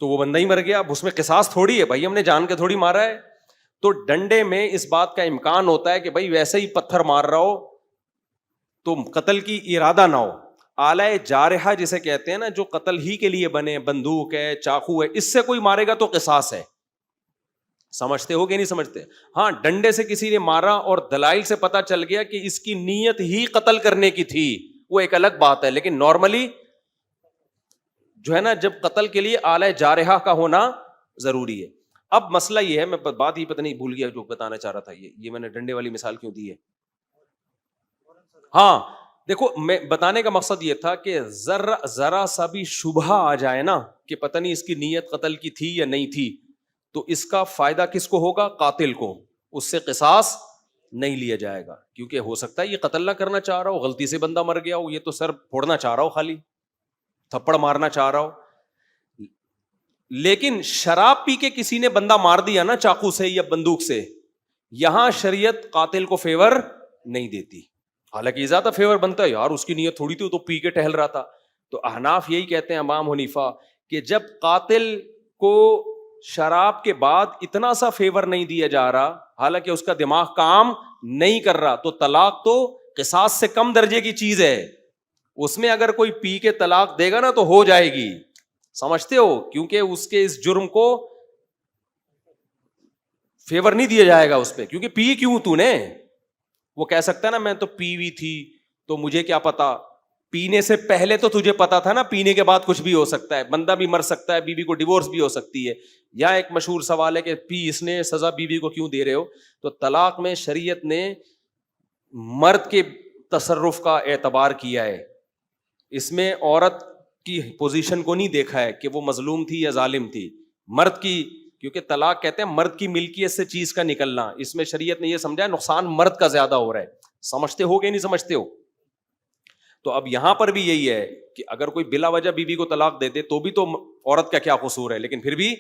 تو وہ بندہ ہی مر گیا. اب اس میں قصاص تھوڑی ہے بھائی, ہم نے جان کے تھوڑی مارا ہے. تو ڈنڈے میں اس بات کا امکان ہوتا ہے کہ بھائی ویسے ہی پتھر مار رہا ہو تو قتل کی ارادہ نہ ہو. آلہ جارحہ جسے کہتے ہیں نا, جو قتل ہی کے لیے بنے, بندوق ہے, چاقو ہے, اس سے کوئی مارے گا تو قصاص ہے. سمجھتے ہو کہ نہیں سمجھتے؟ ہاں, ڈنڈے سے کسی نے مارا اور دلائل سے پتا چل گیا کہ اس کی نیت ہی قتل کرنے کی تھی, وہ ایک الگ بات ہے. لیکن نارملی جو ہے نا, جب قتل کے لیے آلہ جارحہ کا ہونا ضروری ہے. اب مسئلہ یہ ہے, میں بات ہی پتہ نہیں بھول گیا جو بتانا چاہ رہا تھا. یہ میں نے ڈنڈے والی مثال کیوں دی ہے. ہاں دیکھو, میں بتانے کا مقصد یہ تھا کہ ذرا سا بھی شبہ آ جائے نا کہ پتہ نہیں اس کی نیت قتل کی تھی یا نہیں تھی, تو اس کا فائدہ کس کو ہوگا؟ قاتل کو. اس سے قصاص نہیں لیا جائے گا, کیونکہ ہو سکتا ہے یہ قتل نہ کرنا چاہ رہا ہو, غلطی سے بندہ مر گیا ہو, یہ تو سر پھوڑنا چاہ رہا ہو, خالی تھپڑ مارنا چاہ رہا ہو. لیکن شراب پی کے کسی نے بندہ مار دیا نا چاقو سے یا بندوق سے, یہاں شریعت قاتل کو فیور نہیں دیتی. حالانکہ زیادہ فیور بنتا ہے, یار اس کی نیت تھوڑی تھی, وہ تو پی کے ٹہل رہا تھا. تو احناف یہی کہتے ہیں, امام حنیفہ, کہ جب قاتل کو شراب کے بعد اتنا سا فیور نہیں دیا جا رہا, حالانکہ اس کا دماغ کام نہیں کر رہا, تو طلاق تو قصاص سے کم درجے کی چیز ہے. اس میں اگر کوئی پی کے طلاق دے گا نا تو ہو جائے گی, سمجھتے ہو, کیونکہ اس کے اس جرم کو فیور نہیں دیا جائے گا اس پہ, کیونکہ پی کیوں تو نے. وہ کہہ سکتا ہے نا میں تو پی ہوئی تھی تو مجھے کیا پتا, پینے سے پہلے تو تجھے پتا تھا نا, پینے کے بعد کچھ بھی ہو سکتا ہے, بندہ بھی مر سکتا ہے, بیوی کو ڈیورس بھی ہو سکتی ہے. یا ایک مشہور سوال ہے کہ پی اس نے, سزا بیوی کو کیوں دے رہے ہو. تو طلاق میں شریعت نے مرد کے تصرف کا اعتبار کیا ہے, اس میں عورت کی پوزیشن کو نہیں دیکھا ہے کہ وہ مظلوم تھی یا ظالم تھی. مرد کی, کیونکہ طلاق کہتے ہیں مرد کی ملکیت سے چیز کا نکلنا, اس میں شریعت نے یہ سمجھا ہے نقصان مرد کا زیادہ ہو رہا ہے. سمجھتے ہو کہ نہیں سمجھتے ہو؟ تو اب یہاں پر بھی یہی ہے کہ اگر کوئی بلا وجہ بیوی کو طلاق دے دے تو بھی تو عورت کا کیا قصور ہے, لیکن پھر بھی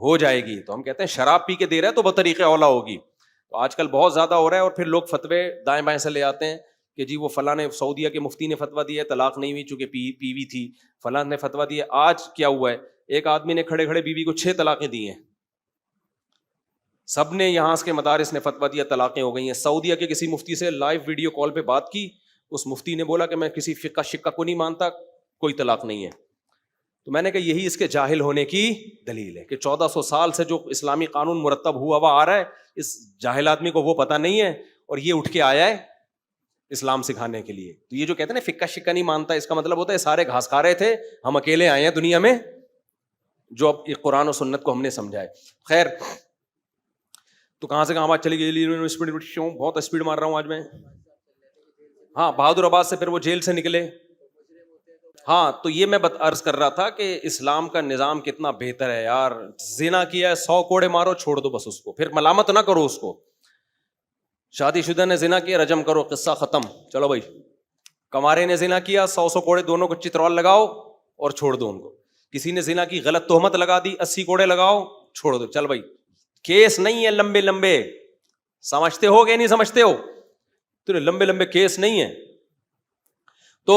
ہو جائے گی. تو ہم کہتے ہیں شراب پی کے دے رہا ہے تو بطریقہ اولا ہوگی. تو آج کل بہت زیادہ ہو رہا ہے, اور پھر لوگ فتوے دائیں بائیں سے لے آتے ہیں کہ جی وہ فلاں نے, سعودیہ کے مفتی نے فتویٰ دیا ہے طلاق نہیں ہوئی چونکہ پی ہوئی تھی, فلاں نے فتویٰ دیا. آج کیا ہوا ہے, ایک آدمی نے کھڑے کھڑے بیوی کو 6 طلاقیں دی ہیں, سب نے یہاں کے مدارس نے فتویٰ دیا, طلاقیں ہو گئی ہیں. سعودیہ کے کسی مفتی سے لائیو ویڈیو کال پہ بات کی, اس مفتی نے بولا کہ میں کسی فقہ شقہ کو نہیں مانتا, کوئی طلاق نہیں ہے. تو میں نے کہا یہی اس کے جاہل ہونے کی دلیل ہے کہ 1400 سال سے جو اسلامی قانون مرتب ہوا ہوا آ رہا ہے, اس جاہل آدمی کو وہ پتہ نہیں ہے, اور یہ اٹھ کے آیا ہے اسلام سکھانے کے لیے. تو یہ جو کہتے ہیں نا فقہ شقہ نہیں مانتا, اس کا مطلب ہوتا ہے سارے گھاس کھا رہے تھے, ہم اکیلے آئے ہیں دنیا میں جو اب قرآن و سنت کو ہم نے سمجھا ہے. خیر, تو کہاں سے کہاں بات چلی گئی, بہت اسپیڈ مار رہا ہوں آج میں. ہاں, بہادر آباد سے پھر وہ جیل سے نکلے. ہاں, تو یہ میں عرض کر رہا تھا کہ اسلام کا نظام کتنا بہتر ہے یار. زنا کیا ہے 100 کوڑے مارو, چھوڑ دو بس اس کو, پھر ملامت نہ کرو اس کو. شادی شدہ نے زنا کیا, رجم کرو, قصہ ختم, چلو بھائی. کمارے نے زنا کیا, 100 کوڑے دونوں کو چترول لگاؤ اور چھوڑ دو ان کو. کسی نے زنا کی غلط تہمت لگا دی, 80 کوڑے لگاؤ, چھوڑ دو, چل بھائی. کیس نہیں ہے لمبے لمبے, سمجھتے ہو کہ نہیں سمجھتے ہو؟ تو لمبے لمبے کیس نہیں ہے. تو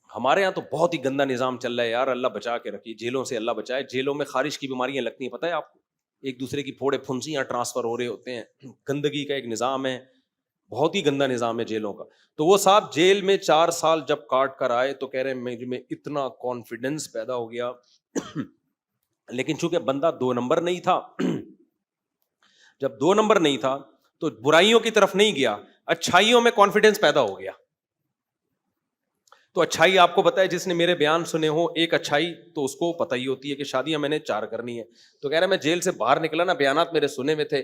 ہمارے یہاں تو بہت ہی گندا نظام چل رہا ہے یار, اللہ بچا کے رکھیے, جیلوں سے اللہ بچائے. جیلوں میں خارش کی بیماریاں لگتی ہیں, پتہ ہے آپ کو, ایک دوسرے کی پھوڑے پھنسیاں ٹرانسفر ہو رہے ہوتے ہیں. گندگی کا ایک نظام ہے, بہت ہی گندا نظام ہے جیلوں کا. تو وہ صاحب جیل میں 4 سال جب کاٹ کر آئے تو کہہ رہے ہیں میں اتنا کانفیڈنس پیدا ہو گیا. لیکن چونکہ بندہ 2 نمبر نہیں تھا, جب 2 نمبر نہیں تھا تو برائیوں کی طرف نہیں گیا, اچھائیوں میں کانفیڈنس پیدا ہو گیا. تو اچھائی آپ کو پتا ہے, جس نے میرے بیان سنے ہو, ایک اچھائی تو اس کو پتہ ہی ہوتی ہے کہ شادیاں میں نے 4 کرنی ہے. تو کہہ رہا میں جیل سے باہر نکلا نا, بیانات میرے سنے میں تھے,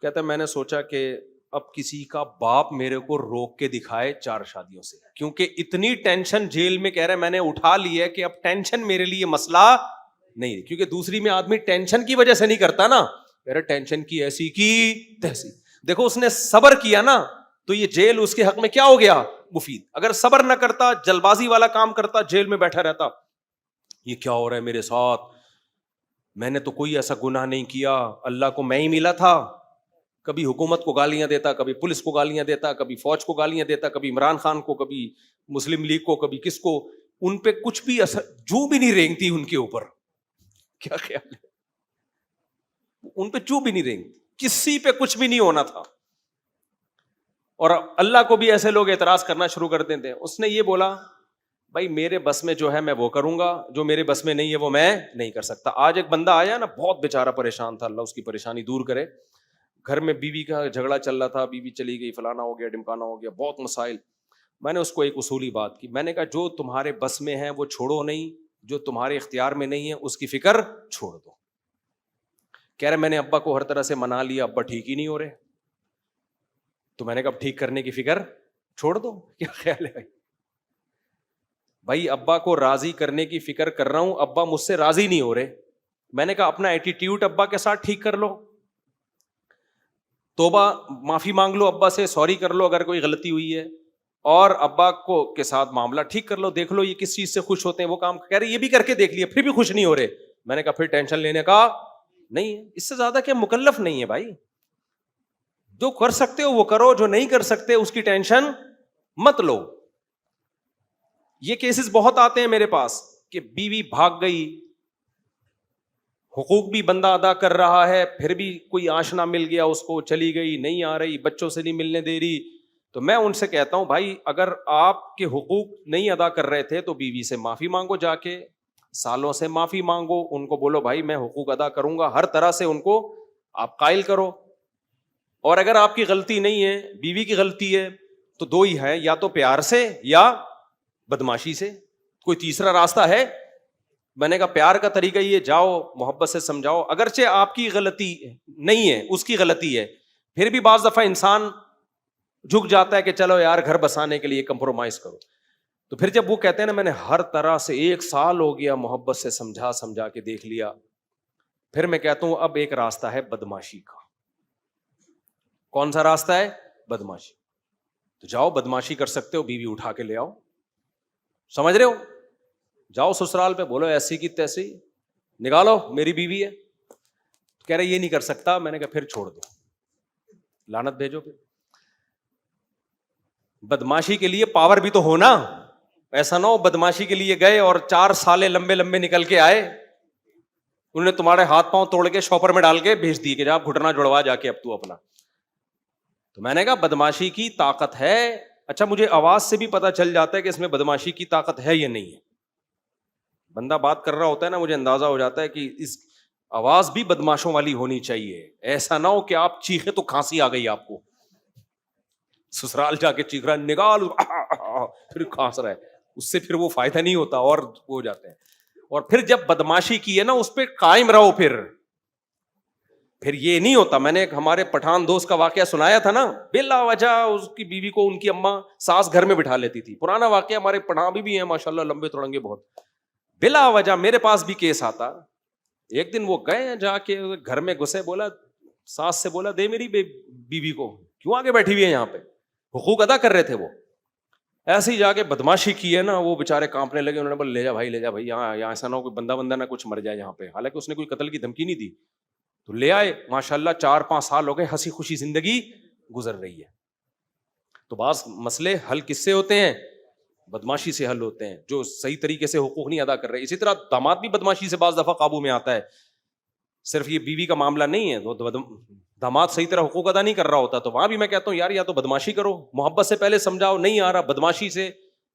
کہتا ہے میں نے سوچا کہ اب کسی کا باپ میرے کو روک کے دکھائے 4 شادیوں سے, کیونکہ اتنی ٹینشن جیل میں, کہہ رہے میں نے اٹھا لی ہے کہ اب ٹینشن میرے لیے مسئلہ نہیں, کیونکہ دوسری میں آدمی ٹینشن کی وجہ سے نہیں کرتا نا, کہہ رہے ٹینشن کی ایسی کی تیسی. دیکھو اس نے صبر کیا نا تو یہ جیل اس کے حق میں کیا ہو گیا, مفید. اگر صبر نہ کرتا, جلد بازی والا کام کرتا, جیل میں بیٹھا رہتا, یہ کیا ہو رہا ہے میرے ساتھ, میں نے تو کوئی ایسا گناہ نہیں کیا, اللہ کو میں ہی ملا تھا. کبھی حکومت کو گالیاں دیتا, کبھی پولیس کو گالیاں دیتا, کبھی فوج کو گالیاں دیتا, کبھی عمران خان کو, کبھی مسلم لیگ کو, کبھی کس کو. ان پہ کچھ بھی اثر جو بھی نہیں رینگتی ان کے اوپر. کیا خیال ہے, ان پہ جو بھی نہیں رینگتی, کسی پہ کچھ بھی نہیں ہونا تھا. اور اللہ کو بھی ایسے لوگ اعتراض کرنا شروع کر دیتے ہیں. اس نے یہ بولا بھائی میرے بس میں جو ہے میں وہ کروں گا, جو میرے بس میں نہیں ہے وہ میں نہیں کر سکتا. آج ایک بندہ آیا نا, بہت بیچارہ پریشان تھا, اللہ اس کی پریشانی دور کرے. گھر میں بیوی کا جھگڑا چل رہا تھا, بیوی چلی گئی, فلانا ہو گیا, ڈمکانا ہو گیا, بہت مسائل. میں نے اس کو ایک اصولی بات کی, میں نے کہا جو تمہارے بس میں ہے وہ چھوڑو نہیں, جو تمہارے اختیار میں نہیں ہے اس کی فکر چھوڑ دو. کہہ رہے میں نے ابا کو ہر طرح سے منا لیا, ابا ٹھیک ہی نہیں ہو رہے. تو میں نے کہا ٹھیک کرنے کی فکر چھوڑ دو. کیا خیال ہے بھائی, بھائی ابا کو راضی کرنے کی فکر کر رہا ہوں, ابا مجھ سے راضی نہیں ہو رہے. میں نے کہا اپنا ایٹیٹیوڈ ابا کے ساتھ ٹھیک کر لو, توبہ معافی مانگ لو ابا سے, سوری کر لو اگر کوئی غلطی ہوئی ہے, اور ابا کو کے ساتھ معاملہ ٹھیک کر لو, دیکھ لو یہ کس چیز سے خوش ہوتے ہیں, وہ کام. کہہ رہے یہ بھی کر کے دیکھ لیا پھر بھی خوش نہیں ہو رہے. میں نے کہا پھر ٹینشن لینے کا نہیں ہے, اس سے زیادہ کیا مکلف نہیں ہے بھائی. جو کر سکتے ہو وہ کرو, جو نہیں کر سکتے اس کی ٹینشن مت لو. یہ کیسز بہت آتے ہیں میرے پاس کہ بیوی بھاگ گئی, حقوق بھی بندہ ادا کر رہا ہے, پھر بھی کوئی آشنا مل گیا اس کو, چلی گئی, نہیں آ رہی, بچوں سے نہیں ملنے دے رہی. تو میں ان سے کہتا ہوں بھائی اگر آپ کے حقوق نہیں ادا کر رہے تھے تو بیوی سے معافی مانگو, جا کے سالوں سے معافی مانگو, ان کو بولو بھائی میں حقوق ادا کروں گا, ہر طرح سے ان کو آپ قائل کرو. اور اگر آپ کی غلطی نہیں ہے, بیوی کی غلطی ہے, تو دو ہی ہے, یا تو پیار سے یا بدماشی سے, کوئی تیسرا راستہ ہے؟ میں نے کہا پیار کا طریقہ یہ, جاؤ محبت سے سمجھاؤ, اگرچہ آپ کی غلطی نہیں ہے اس کی غلطی ہے, پھر بھی بعض دفعہ انسان جھک جاتا ہے کہ چلو یار گھر بسانے کے لیے کمپرومائز کرو. تو پھر جب وہ کہتے ہیں نا میں نے ہر طرح سے 1 سال ہو گیا محبت سے سمجھا کے دیکھ لیا, پھر میں کہتا ہوں اب ایک راستہ ہے بدماشی کا. کون سا راستہ ہے؟ بدماشی. تو جاؤ بدماشی کر سکتے ہو, بیوی اٹھا کے لے آؤ, سمجھ رہے ہو, جاؤ سسرال پہ بولو ایسی کی تیسی نکالو میری بیوی ہے. کہہ رہے یہ نہیں کر سکتا. میں نے کہا پھر چھوڑ دو, لعنت بھیجو. پھر بدماشی کے لیے پاور بھی تو ہونا, ایسا نہ ہو بدماشی کے لیے گئے اور 4 سالے لمبے لمبے نکل کے آئے, انہوں نے تمہارے ہاتھ پاؤں توڑ کے شاپر میں ڈال کے بھیج دی کہ جا گھٹنا جڑوا جا کے اب تو اپنا. تو میں نے کہا بدماشی کی طاقت ہے. اچھا مجھے آواز سے بھی پتا چل جاتا ہے کہ اس میں بدماشی کی طاقت ہے یا نہیں ہے. بندہ بات کر رہا ہوتا ہے نا, مجھے اندازہ ہو جاتا ہے کہ اس آواز بھی بدماشوں والی ہونی چاہیے. ایسا نہ ہو کہ آپ چیخے تو کھانسی آ گئی آپ کو, سسرال جا کے چیخ رہا نکال پھر کھانس رہا ہے, اس سے پھر وہ فائدہ نہیں ہوتا اور ہو جاتے ہیں. اور پھر جب بدماشی کی ہے نا اس پہ قائم رہو, پھر یہ نہیں ہوتا. میں نے ایک ہمارے پٹھان دوست کا واقعہ سنایا تھا نا, بلا وجہ اس کی بیوی کو ان کی اماں ساس گھر میں بٹھا لیتی تھی. پرانا واقعہ, ہمارے پٹھان بھی ہیں ماشاءاللہ, لمبے تڑنگے بہت. بلا وجہ میرے پاس بھی کیس آتا. ایک دن وہ گئے جا کے گھر میں گھسے, بولا ساس سے بولا دے میری بیوی کو, کیوں آگے بیٹھی ہوئی ہے یہاں پہ, حقوق ادا کر رہے تھے وہ. ایسے ہی جا کے بدماشی کی ہے نا, وہ بےچارے کانپنے لگے. انہوں نے بولا لے جا بھائی یہاں ایسا نہ ہو کوئی بندہ نہ کچھ مر جائے یہاں پہ. حالانکہ اس نے کوئی قتل کی دھمکی نہیں دی. تو لے آئے, ماشاءاللہ 4-5 سال ہو گئے, ہنسی خوشی زندگی گزر رہی ہے. تو بعض مسئلے حل کس سے ہوتے ہیں؟ بدماشی سے حل ہوتے ہیں, جو صحیح طریقے سے حقوق نہیں ادا کر رہے. اسی طرح داماد بھی بدماشی سے بعض دفعہ قابو میں آتا ہے. صرف یہ بیوی کا معاملہ نہیں ہے, داماد صحیح طرح حقوق ادا نہیں کر رہا ہوتا, تو وہاں بھی میں کہتا ہوں یار یا تو بدماشی کرو, محبت سے پہلے سمجھاؤ, نہیں آ رہا, بدماشی سے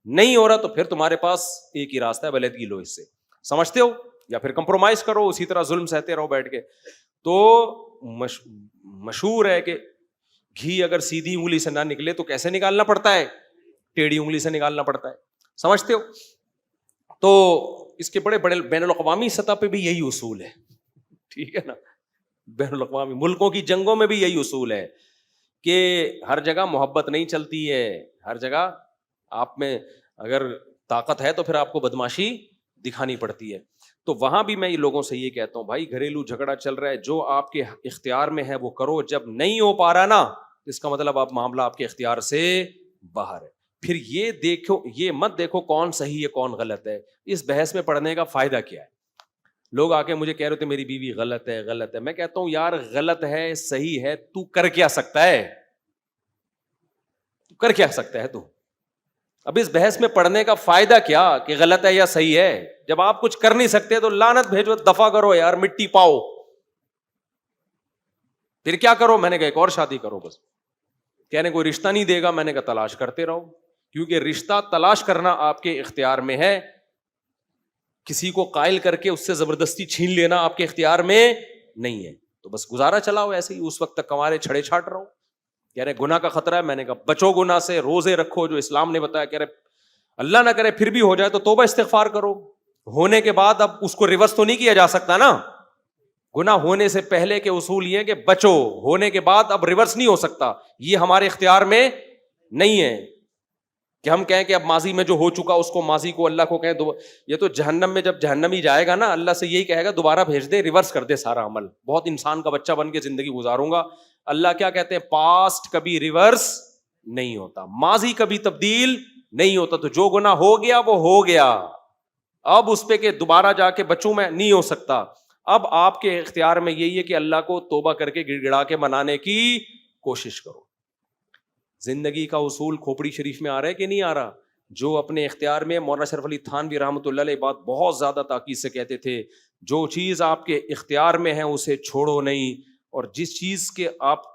نہیں ہو رہا, تو پھر تمہارے پاس ایک ہی راستہ ہے, علیحدگی لو اس سے, سمجھتے ہو, یا پھر کمپرومائز کرو, اسی طرح ظلم سہتے رہو بیٹھ کے. تو مشہور ہے کہ گھی اگر سیدھی انگلی سے نہ نکلے تو کیسے نکالنا پڑتا ہے؟ ٹیڑھی انگلی سے نکالنا پڑتا ہے, سمجھتے ہو. تو اس کے بڑے بین الاقوامی سطح پہ بھی یہی اصول ہے, ٹھیک ہے نا. بین الاقوامی ملکوں کی جنگوں میں بھی یہی اصول ہے کہ ہر جگہ محبت نہیں چلتی ہے، ہر جگہ آپ میں اگر طاقت ہے تو پھر آپ کو بدماشی دکھانی پڑتی ہے. تو وہاں بھی میں لوگوں سے یہ کہتا ہوں بھائی گھریلو جھگڑا چل رہا ہے، جو آپ کے اختیار میں ہے وہ کرو، جب نہیں ہو پا رہا نا اس کا مطلب آپ معاملہ آپ کے اختیار سے باہر ہے. پھر یہ دیکھو، یہ مت دیکھو کون صحیح ہے کون غلط ہے، اس بحث میں پڑھنے کا فائدہ کیا ہے. لوگ آ کے مجھے کہہ رہے تھے میری بیوی غلط ہے غلط ہے، میں کہتا ہوں یار غلط ہے صحیح ہے تو کر کیا سکتا ہے، تو کر کیا سکتا ہے تو. اب اس بحث میں پڑھنے کا فائدہ کیا کہ غلط ہے یا صحیح ہے، جب آپ کچھ کر نہیں سکتے تو لعنت بھیجو، دفع کرو یار، مٹی پاؤ. پھر کیا کرو، میں نے کہا ایک اور شادی کرو. بس کہنے کوئی رشتہ نہیں دے گا، میں نے کہا تلاش کرتے رہو، کیونکہ رشتہ تلاش کرنا آپ کے اختیار میں ہے، کسی کو قائل کر کے اس سے زبردستی چھین لینا آپ کے اختیار میں نہیں ہے. تو بس گزارا چلاؤ ایسے ہی، اس وقت تک کمارے چھڑے چھاٹ رہو. کہہ رہے گناہ کا خطرہ ہے، میں نے کہا بچو گناہ سے، روزے رکھو جو اسلام نے بتایا. کہہ رہے اللہ نہ کرے پھر بھی ہو جائے تو توبہ استغفار کرو. ہونے کے بعد اب اس کو ریورس تو نہیں کیا جا سکتا نا، گناہ ہونے سے پہلے کے اصول یہ کہ بچو، ہونے کے بعد اب ریورس نہیں ہو سکتا. یہ ہمارے اختیار میں نہیں ہے کہ ہم کہیں کہ اب ماضی میں جو ہو چکا اس کو، ماضی کو اللہ کو کہیں یہ تو جہنم میں جب جہنمی جائے گا نا اللہ سے یہی کہے گا دوبارہ بھیج دے، ریورس کر دے سارا عمل، بہت انسان کا بچہ بن کے زندگی گزاروں گا. اللہ کیا کہتے ہیں، پاسٹ کبھی ریورس نہیں ہوتا، ماضی کبھی تبدیل نہیں ہوتا. تو جو گناہ ہو گیا وہ ہو گیا، اب اس پہ کہ دوبارہ جا کے بچوں میں نہیں ہو سکتا. اب آپ کے اختیار میں یہی ہے کہ اللہ کو توبہ کر کے گڑ گڑا کے منانے کی کوشش کرو. زندگی کا اصول کھوپڑی شریف میں آ رہا ہے کہ نہیں آ رہا؟ جو اپنے اختیار میں، مولانا شرف علی تھانوی رحمۃ اللہ علیہ بات بہت زیادہ تاکید سے کہتے تھے، جو چیز آپ کے اختیار میں ہے اسے چھوڑو نہیں، اور جس چیز کے آپ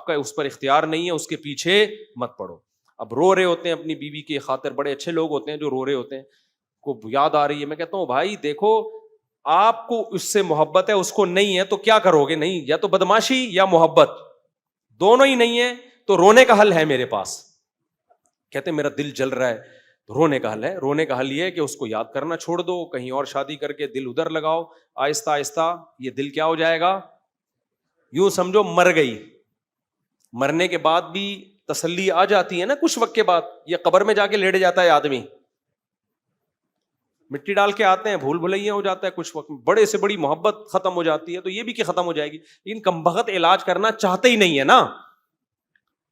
کا اس پر اختیار نہیں ہے اس کے پیچھے مت پڑو. اب رو رہے ہوتے ہیں اپنی بیوی کی خاطر، بڑے اچھے لوگ ہوتے ہیں جو رو رہے ہوتے ہیں، کو یاد آ رہی ہے، میں کہتا ہوں بھائی دیکھو آپ کو اس سے محبت ہے اس کو نہیں ہے تو کیا کرو گے؟ نہیں، یا تو بدماشی یا محبت، دونوں ہی نہیں ہے تو رونے کا حل ہے میرے پاس. کہتے میرا دل جل رہا ہے، رونے کا حل ہے. رونے کا حل یہ ہے کہ اس کو یاد کرنا چھوڑ دو، کہیں اور شادی کر کے دل ادھر لگاؤ، آہستہ آہستہ یہ دل کیا ہو جائے گا، یوں سمجھو مر گئی. مرنے کے بعد بھی تسلی آ جاتی ہے نا کچھ وقت کے بعد. یہ قبر میں جا کے لیٹ جاتا ہے آدمی، مٹی ڈال کے آتے ہیں، بھول بھلیا ہو جاتا ہے کچھ وقت، بڑے سے بڑی محبت ختم ہو جاتی ہے. تو یہ بھی کہ ختم ہو جائے گی، لیکن کمبخت علاج کرنا چاہتے ہی نہیں ہے نا.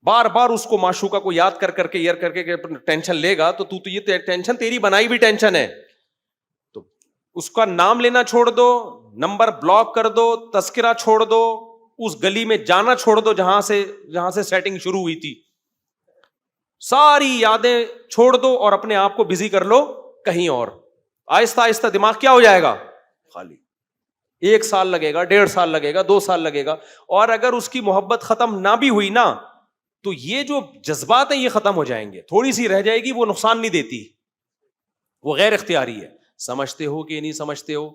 بار بار اس کو معشوقہ کو یاد کر کے ایئر کر کے ٹینشن لے گا تو یہ ٹینشن تیری بنائی بھی ٹینشن ہے. تو اس کا نام لینا چھوڑ دو، نمبر بلاک کر دو، تذکرہ چھوڑ دو، اس گلی میں جانا چھوڑ دو جہاں سے سیٹنگ شروع ہوئی تھی. ساری یادیں چھوڑ دو اور اپنے آپ کو بزی کر لو کہیں اور. آہستہ آہستہ دماغ کیا ہو جائے گا، خالی. 1 سال لگے گا، 1.5 سال لگے گا، 2 سال لگے گا. اور اگر اس کی محبت ختم نہ بھی ہوئی نا تو یہ جو جذبات ہیں یہ ختم ہو جائیں گے. تھوڑی سی رہ جائے گی، وہ نقصان نہیں دیتی، وہ غیر اختیاری ہے. سمجھتے ہو کہ نہیں سمجھتے ہو؟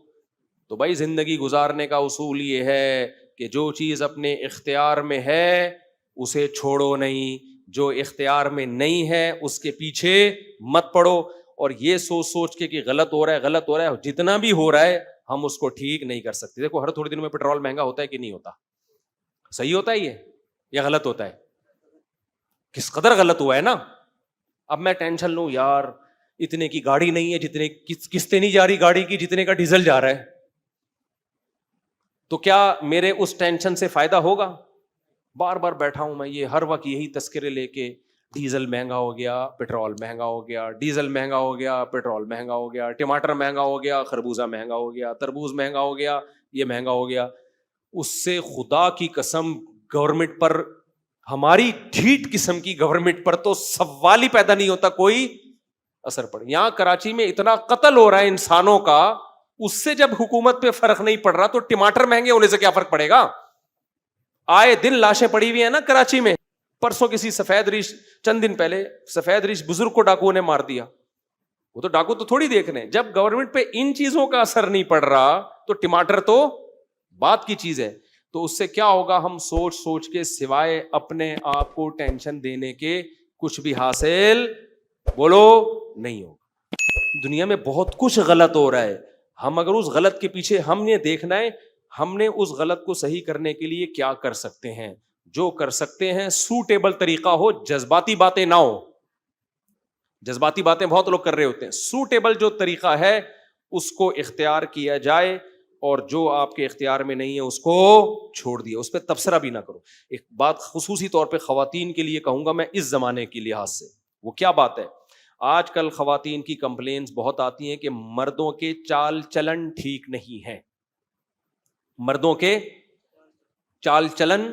تو بھائی زندگی گزارنے کا اصول یہ ہے کہ جو چیز اپنے اختیار میں ہے اسے چھوڑو نہیں، جو اختیار میں نہیں ہے اس کے پیچھے مت پڑو. اور یہ سوچ کے کہ غلط ہو رہا ہے، جتنا بھی ہو رہا ہے ہم اس کو ٹھیک نہیں کر سکتے. دیکھو ہر تھوڑے دنوں میں پیٹرول مہنگا ہوتا ہے کہ نہیں ہوتا؟ صحیح ہوتا ہے یہ یا غلط ہوتا ہے؟ کس قدر غلط ہوا ہے نا. اب میں ٹینشن لوں یار اتنے کی گاڑی نہیں ہے جتنے قسطیں نہیں جا رہی گاڑی کی جتنے کا ڈیزل جا رہا ہے، تو کیا میرے اس ٹینشن سے فائدہ ہوگا؟ بار بار بیٹھا ہوں میں یہ ہر وقت یہی تذکرے لے کے، ڈیزل مہنگا ہو گیا، پیٹرول مہنگا ہو گیا، ڈیزل مہنگا ہو گیا، پیٹرول مہنگا ہو گیا، ٹماٹر مہنگا ہو گیا، خربوزہ مہنگا ہو گیا، تربوز مہنگا ہو گیا، یہ مہنگا ہو گیا. اس سے خدا کی قسم گورنمنٹ پر، ہماری ڈھیٹ قسم کی گورنمنٹ پر تو سوال ہی پیدا نہیں ہوتا کوئی اثر پڑے. یہاں کراچی میں اتنا قتل ہو رہا ہے انسانوں کا، اس سے جب حکومت پہ فرق نہیں پڑ رہا تو ٹماٹر مہنگے ہونے سے کیا فرق پڑے گا؟ آئے دن لاشیں پڑی ہوئی ہیں نا کراچی میں. پرسوں کسی سفید ریش، چند دن پہلے سفید ریش بزرگ کو ڈاکوؤں نے مار دیا. وہ تو ڈاکو تو تھوڑی دیکھ رہے ہیں، جب گورنمنٹ پہ ان چیزوں کا اثر نہیں پڑ رہا تو ٹماٹر تو بات کی چیز ہے. تو اس سے کیا ہوگا، ہم سوچ کے سوائے اپنے آپ کو ٹینشن دینے کے کچھ بھی حاصل بولو نہیں ہوگا. دنیا میں بہت کچھ غلط ہو رہا ہے، ہم اگر اس غلط کے پیچھے ہم نے دیکھنا ہے ہم نے اس غلط کو صحیح کرنے کے لیے کیا کر سکتے ہیں؟ جو کر سکتے ہیں سوٹیبل طریقہ ہو، جذباتی باتیں نہ ہو. جذباتی باتیں بہت لوگ کر رہے ہوتے ہیں. سوٹیبل جو طریقہ ہے اس کو اختیار کیا جائے، اور جو آپ کے اختیار میں نہیں ہے اس کو چھوڑ دیا، اس پہ تبصرہ بھی نہ کرو. ایک بات خصوصی طور پہ خواتین کے لیے کہوں گا میں اس زمانے کے لحاظ سے. وہ کیا بات ہے؟ آج کل خواتین کی کمپلینز بہت آتی ہیں کہ مردوں کے چال چلن ٹھیک نہیں ہے. مردوں کے چال چلن،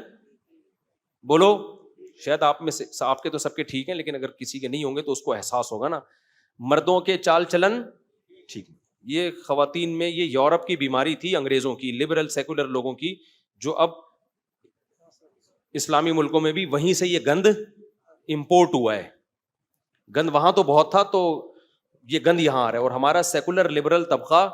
بولو. شاید آپ میں سے، آپ کے تو سب کے ٹھیک ہیں، لیکن اگر کسی کے نہیں ہوں گے تو اس کو احساس ہوگا نا. مردوں کے چال چلن ٹھیک. یہ خواتین میں یہ یورپ کی بیماری تھی، انگریزوں کی، لبرل سیکولر لوگوں کی، جو اب اسلامی ملکوں میں بھی وہیں سے یہ گند امپورٹ ہوا ہے. گند وہاں تو بہت تھا، تو یہ گند یہاں آ رہا ہے، اور ہمارا سیکولر لبرل طبقہ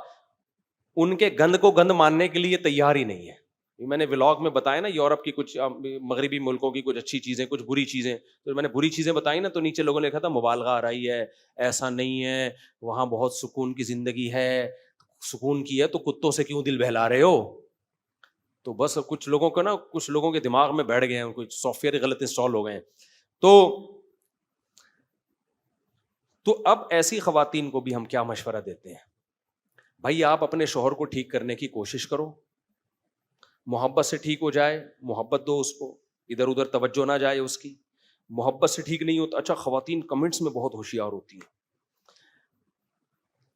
ان کے گند کو گند ماننے کے لیے تیار ہی نہیں ہے. میں نے ولاگ میں بتایا نا یورپ کی کچھ مغربی ملکوں کی کچھ اچھی چیزیں، کچھ بری چیزیں. تو میں نے بری چیزیں بتائی نا، تو نیچے لوگوں نے لکھا تھا مبالغہ آ رہی ہے، ایسا نہیں ہے، وہاں بہت سکون کی زندگی ہے. سکون کی ہے تو کتوں سے کیوں دل بہلا رہے ہو؟ تو بس کچھ لوگوں کو نا، کچھ لوگوں کے دماغ میں بیٹھ گئے ہیں، کچھ سافٹ ویئر غلط انسٹال ہو گئے ہیں. تو اب ایسی خواتین کو بھی ہم کیا مشورہ دیتے ہیں؟ بھائی آپ اپنے شوہر کو ٹھیک کرنے کی کوشش کرو، محبت سے ٹھیک ہو جائے، محبت دو اس کو، ادھر ادھر توجہ نہ جائے اس کی. محبت سے ٹھیک نہیں ہوتا. اچھا، خواتین کمنٹس میں بہت ہوشیار ہوتی ہیں.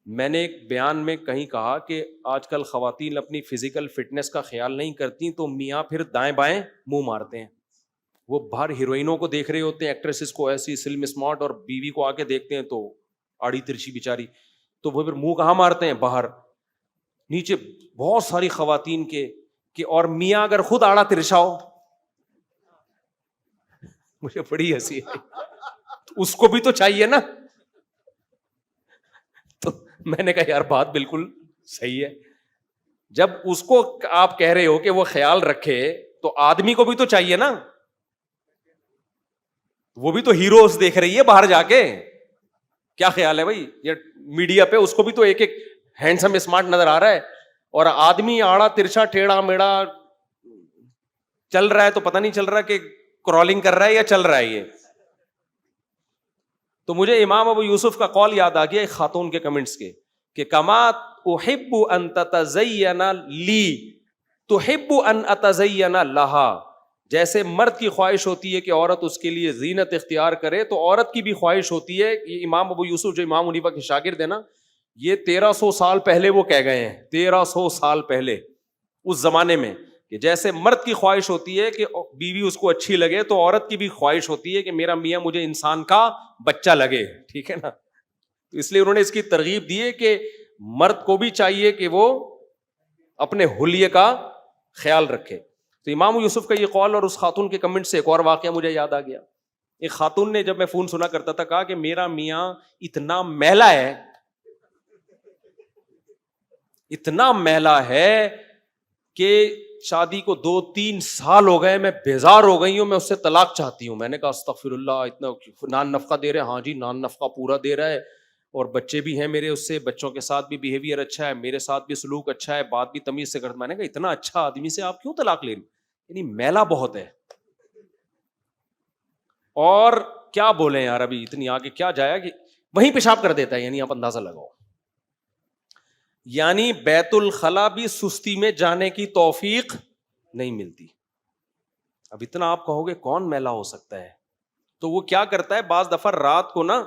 میں نے ایک بیان میں کہیں کہا کہ آج کل خواتین اپنی فزیکل فٹنس کا خیال نہیں کرتی تو میاں پھر دائیں بائیں منہ مارتے ہیں. وہ باہر ہیروئنوں کو دیکھ رہے ہوتے ہیں، ایکٹریسز کو ایسی سلم اسمارٹ، اور بیوی کو آ کے دیکھتے ہیں تو آڑی ترچی بیچاری، تو وہ پھر منہ کہاں مارتے ہیں؟ باہر. نیچے بہت ساری خواتین کے کہ اور میاں اگر خود آڑا ترچا ہو، مجھے بڑی ہنسی ہے. اس کو بھی تو چاہیے نا. تو میں نے کہا یار بات بالکل صحیح ہے. جب اس کو آپ کہہ رہے ہو کہ وہ خیال رکھے تو آدمی کو بھی تو چاہیے نا. وہ بھی تو ہیروز دیکھ رہی ہے باہر جا کے. کیا خیال ہے بھائی؟ یہ میڈیا پہ اس کو بھی تو ایک ایک ہینڈسم اسمارٹ نظر آ رہا ہے، اور آدمی آڑا ترچا ٹیڑھا میڑا چل رہا ہے تو پتہ نہیں چل رہا کہ کرالنگ کر رہا ہے یا چل رہا ہے یہ. تو مجھے امام ابو یوسف کا قول یاد آ گیا ایک خاتون کے کمنٹس کے کہ کما احب ان تتزین لی تحب ان اتزین لہا. جیسے مرد کی خواہش ہوتی ہے کہ عورت اس کے لیے زینت اختیار کرے، تو عورت کی بھی خواہش ہوتی ہے. یہ امام ابو یوسف جو امام حنیفہ کے شاگرد ہیں نا، یہ 1300 سال پہلے وہ کہہ گئے ہیں، 1300 سال پہلے اس زمانے میں، کہ جیسے مرد کی خواہش ہوتی ہے کہ بیوی اس کو اچھی لگے، تو عورت کی بھی خواہش ہوتی ہے کہ میرا میاں مجھے انسان کا بچہ لگے. ٹھیک ہے نا؟ تو اس لیے انہوں نے اس کی ترغیب دی ہے کہ مرد کو بھی چاہیے کہ وہ اپنے حلیے کا خیال رکھے. تو امام یوسف کا یہ قول اور اس خاتون کے کمنٹ سے ایک اور واقعہ مجھے یاد آ گیا. ایک خاتون نے، جب میں فون سنا کرتا تھا، کہا کہ میرا میاں اتنا میلا ہے، اتنا میلا ہے کہ شادی کو 2-3 سال ہو گئے، میں بیزار ہو گئی ہوں، میں اس سے طلاق چاہتی ہوں. میں نے کہا استغفر اللہ، اتنا نان نفقہ دے رہے ہیں؟ ہاں جی نان نفقہ پورا دے رہا ہے، اور بچے بھی ہیں میرے اس سے، بچوں کے ساتھ بھی بیہیویئر اچھا ہے، میرے ساتھ بھی سلوک اچھا ہے، بات بھی تمیز سے کرتا. میں نے کہا اتنا اچھا آدمی سے آپ کیوں طلاق لے رہی؟ یعنی میلا بہت ہے. اور کیا بولیں یار، ابھی اتنی آگے کیا جایا کہ وہیں پیشاب کر دیتا ہے. یعنی آپ اندازہ لگاؤ، یعنی بیت الخلا بھی سستی میں جانے کی توفیق نہیں ملتی. اب اتنا آپ کہو گے کون میلا ہو سکتا ہے؟ تو وہ کیا کرتا ہے، بعض دفعہ رات کو نا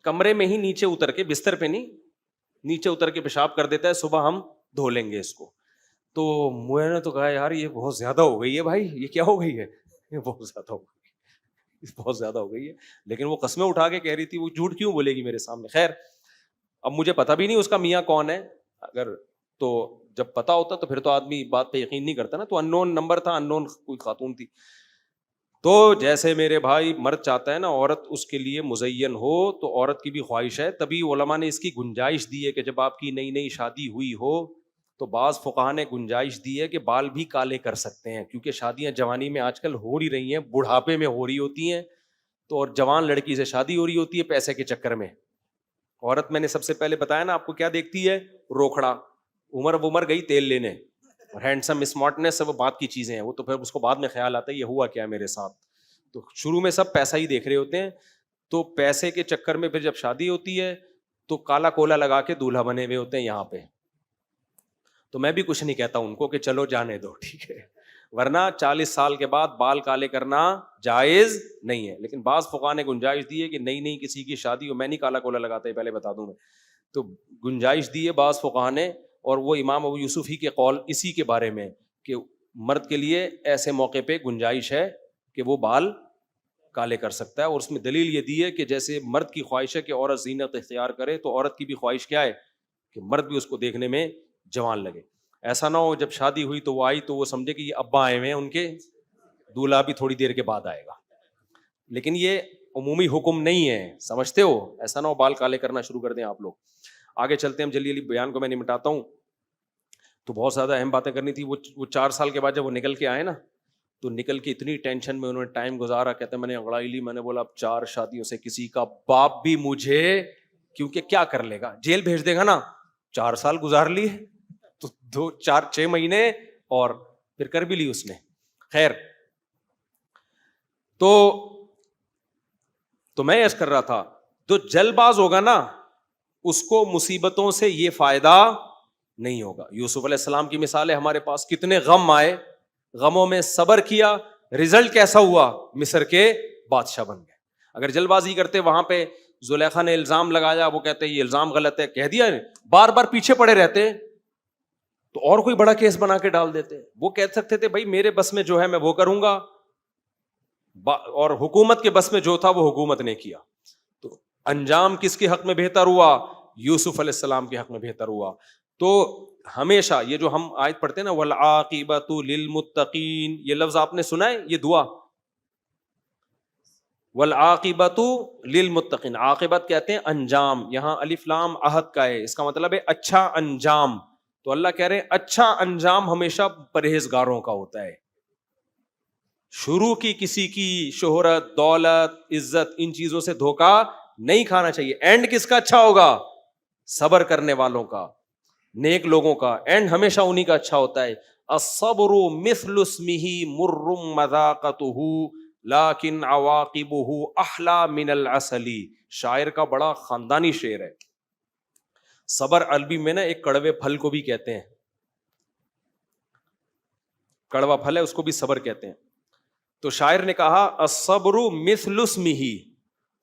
کمرے میں ہی نیچے اتر کے، بستر پہ نہیں، نیچے اتر کے پیشاب کر دیتا ہے، صبح ہم دھو لیں گے اس کو. تو میں نے تو کہا یار یہ بہت زیادہ ہو گئی ہے بھائی، یہ کیا ہو گئی ہے؟ یہ بہت زیادہ ہو گئی، بہت زیادہ ہو گئی ہے. لیکن وہ قسمیں اٹھا کے کہہ رہی تھی، وہ جھوٹ کیوں بولے گی میرے سامنے؟ خیر، اب مجھے پتا بھی نہیں اس کا میاں کون ہے. اگر تو جب پتا ہوتا تو پھر تو آدمی بات پہ یقین نہیں کرتا نا. تو ان نون نمبر تھا، ان نون کوئی خاتون تھی. تو جیسے میرے بھائی مرد چاہتا ہے نا عورت اس کے لیے مزین ہو، تو عورت کی بھی خواہش ہے. تبھی علماء نے اس کی گنجائش دی ہے کہ جب آپ کی نئی نئی شادی ہوئی ہو تو بعض فقہاء نے گنجائش دی ہے کہ بال بھی کالے کر سکتے ہیں، کیونکہ شادیاں جوانی میں آج کل ہو ہی رہی ہیں، بڑھاپے میں ہو رہی ہوتی ہیں. تو اور جوان لڑکی سے شادی ہو رہی ہوتی ہے پیسے کے چکر میں. عورت، میں نے سب سے پہلے بتایا نا آپ کو، کیا دیکھتی ہے؟ روکھڑا. عمر گئی تیل لینے، اور ہینڈسم اسمارٹنیس سب بات کی چیزیں ہیں، وہ تو پھر اس کو بعد میں خیال آتا ہے یہ ہوا کیا میرے ساتھ. تو شروع میں سب پیسہ ہی دیکھ رہے ہوتے ہیں، تو پیسے کے چکر میں پھر جب شادی ہوتی ہے تو کالا کولا لگا کے دولہا بنے ہوئے ہوتے ہیں یہاں پہ. تو میں بھی کچھ نہیں کہتا ان کو کہ چلو جانے دو، ٹھیک ہے، ورنہ 40 سال کے بعد بال کالے کرنا جائز نہیں ہے. لیکن بعض فقہاء نے گنجائش دی ہے کہ نہیں کسی کی شادی ہو، میں نہیں کالا کولا لگاتا ہے، پہلے بتا دوں میں، تو گنجائش دی ہے بعض فقہاء نے، اور وہ امام ابو یوسف ہی کے قول اسی کے بارے میں کہ مرد کے لیے ایسے موقع پہ گنجائش ہے کہ وہ بال کالے کر سکتا ہے. اور اس میں دلیل یہ دی ہے کہ جیسے مرد کی خواہش ہے کہ عورت زینت اختیار کرے، تو عورت کی بھی خواہش کیا ہے کہ مرد بھی اس کو دیکھنے میں جوان لگے. ایسا نہ ہو جب شادی ہوئی تو وہ آئی تو وہ سمجھے کہ یہ ابا آئے ہوئے ہیں ان کے، دولہا بھی تھوڑی دیر کے بعد آئے گا. لیکن یہ عمومی حکم نہیں ہے، سمجھتے ہو، ایسا نہ ہو بال کالے کرنا شروع کر دیں آپ لوگ. آگے چلتے ہیں، ہم جلدی بیان کو میں نمٹاتا ہوں. تو بہت زیادہ اہم باتیں کرنی تھی. وہ 4 سال کے بعد جب وہ نکل کے آئے نا، تو نکل کے اتنی ٹینشن میں انہوں نے ٹائم گزارا. کہتے ہیں میں نے انگڑائی لی، میں نے بولا اب 4 شادیوں سے کسی کا باپ بھی مجھے، کیونکہ کیا کر لے گا، جیل بھیج دے گا نا. 4 سال گزار لیے تو 2-4-6 مہینے اور پھر کر بھی لی اس نے. خیر، تو میں عرض کر رہا تھا، جو جلد باز ہوگا نا اس کو مصیبتوں سے یہ فائدہ نہیں ہوگا. یوسف علیہ السلام کی مثال ہے ہمارے پاس، کتنے غم آئے، غموں میں صبر کیا، رزلٹ کیسا ہوا، مصر کے بادشاہ بن گئے. اگر جلد بازی کرتے، وہاں پہ زلیخا نے الزام لگایا، وہ کہتے یہ الزام غلط ہے، کہہ دیا، بار بار پیچھے پڑے رہتے تو اور کوئی بڑا کیس بنا کے ڈال دیتے. وہ کہہ سکتے تھے بھائی میرے بس میں جو ہے میں وہ کروں گا، اور حکومت کے بس میں جو تھا وہ حکومت نے کیا. تو انجام کس کے حق میں بہتر ہوا؟ یوسف علیہ السلام کے حق میں بہتر ہوا. تو ہمیشہ یہ جو ہم آیت پڑھتے ہیں نا، والعاقبۃ للمتقین، یہ لفظ آپ نے سنا ہے، یہ دعا والعاقبۃ للمتقین، عاقبت کہتے ہیں انجام، یہاں الف لام عہد کا ہے، اس کا مطلب ہے اچھا انجام. تو اللہ کہہ رہے ہیں اچھا انجام ہمیشہ پرہیزگاروں کا ہوتا ہے. شروع کی کسی کی شہرت، دولت، عزت، ان چیزوں سے دھوکا نہیں کھانا چاہیے. اینڈ کس کا اچھا ہوگا؟ صبر کرنے والوں کا، نیک لوگوں کا اینڈ ہمیشہ انہی کا اچھا ہوتا ہے. الصبر مثل اسمہ مر مذاقتہ لیکن عواقبہ احلی من العسل. شاعر کا بڑا خاندانی شعر ہے. صبر عربی میں نا ایک کڑوے پھل کو بھی کہتے ہیں، کڑوا پھل ہے اس کو بھی صبر کہتے ہیں. تو شاعر نے کہا الصبر مثل اسمہ،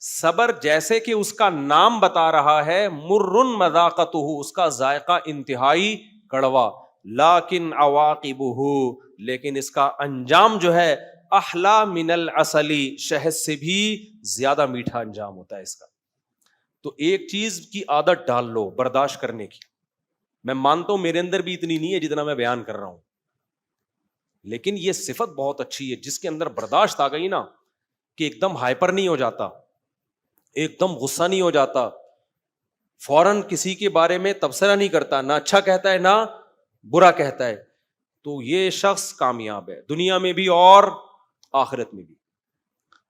صبر جیسے کہ اس کا نام بتا رہا ہے، مر مذاقتہ، اس کا ذائقہ انتہائی کڑوا، لیکن عواقبہ، لیکن اس کا انجام جو ہے احلی من العسل، شہد سے بھی زیادہ میٹھا انجام ہوتا ہے اس کا. تو ایک چیز کی عادت ڈال لو برداشت کرنے کی. میں مانتا ہوں میرے اندر بھی اتنی نہیں ہے جتنا میں بیان کر رہا ہوں، لیکن یہ صفت بہت اچھی ہے جس کے اندر برداشت آ گئی نا، کہ ایک دم ہائپر نہیں ہو جاتا، ایک دم غصہ نہیں ہو جاتا، فوراً کسی کے بارے میں تبصرہ نہیں کرتا، نہ اچھا کہتا ہے نہ برا کہتا ہے. تو یہ شخص کامیاب ہے دنیا میں بھی اور آخرت میں بھی.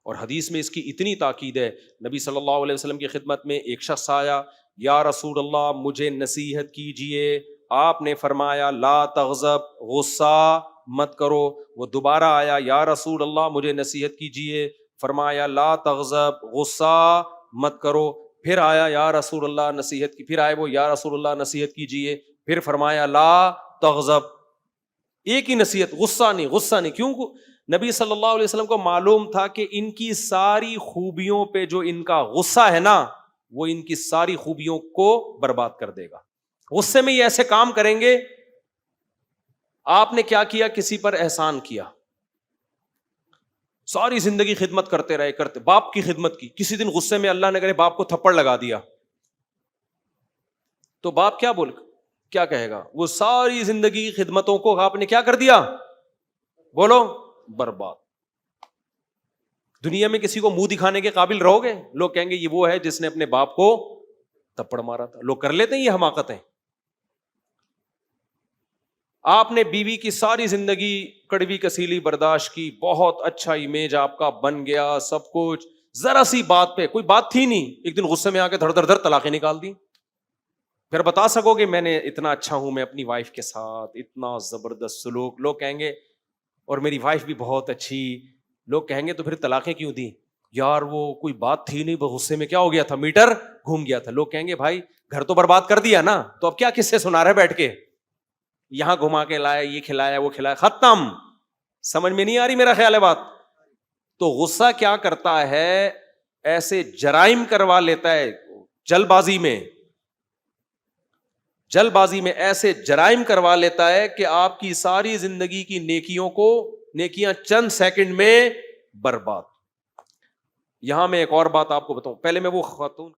اور حدیث میں اس کی اتنی تاکید ہے. نبی صلی اللہ علیہ وسلم کی خدمت میں ایک شخص آیا، یا رسول اللہ مجھے نصیحت کیجئے. آپ نے فرمایا لا تغضب، غصہ مت کرو. وہ دوبارہ آیا، یا رسول اللہ مجھے نصیحت کیجئے. فرمایا لا تغضب، غصہ مت کرو. پھر آیا، یا رسول اللہ نصیحت کی. پھر آئے وہ، یا رسول اللہ نصیحت کیجئے. پھر فرمایا لا تغضب. ایک ہی نصیحت، غصہ نہیں، غصہ نہیں. کیوں؟ نبی صلی اللہ علیہ وسلم کو معلوم تھا کہ ان کی ساری خوبیوں پہ جو ان کا غصہ ہے نا، وہ ان کی ساری خوبیوں کو برباد کر دے گا. غصے میں یہ ایسے کام کریں گے. آپ نے کیا کیا؟ کسی پر احسان کیا، ساری زندگی خدمت کرتے رہے، کرتے، باپ کی خدمت کی. کسی دن غصے میں اللہ نے کرے باپ کو تھپڑ لگا دیا، تو باپ کیا کہے گا؟ وہ ساری زندگی خدمتوں کو آپ نے کیا کر دیا؟ بولو، برباد. دنیا میں کسی کو منہ دکھانے کے قابل رہو گے؟ لوگ کہیں گے یہ وہ ہے جس نے اپنے باپ کو تھپڑ مارا تھا. لوگ کر لیتے ہیں یہ حماقتیں. آپ نے بیوی کی ساری زندگی کڑوی کسیلی برداشت کی، بہت اچھا امیج آپ کا بن گیا، سب کچھ، ذرا سی بات پہ، کوئی بات تھی نہیں، ایک دن غصے میں آ کے دھڑ دھڑ دھڑ طلاقیں نکال دی. پھر بتا سکو گے میں نے اتنا اچھا ہوں میں اپنی وائف کے ساتھ، اتنا زبردست سلوک، لوگ کہیں گے اور میری وائف بھی بہت اچھی، لوگ کہیں گے تو پھر طلاقیں کیوں دی یار، وہ کوئی بات تھی نہیں، غصے میں کیا ہو گیا تھا، میٹر گھوم گیا تھا. لوگ کہیں گے بھائی گھر تو برباد کر دیا نا، تو اب کیا قصے سنا رہے بیٹھ کے، یہاں گھما کے لایا، یہ کھلایا وہ کھلایا، ختم. سمجھ میں نہیں آ رہی میرا خیال ہے بات. تو غصہ کیا کرتا ہے، ایسے جرائم کروا لیتا ہے، جلد بازی میں ایسے جرائم کروا لیتا ہے کہ آپ کی ساری زندگی کی نیکیاں چند سیکنڈ میں برباد. یہاں میں ایک اور بات آپ کو بتاؤں، پہلے میں وہ خاتون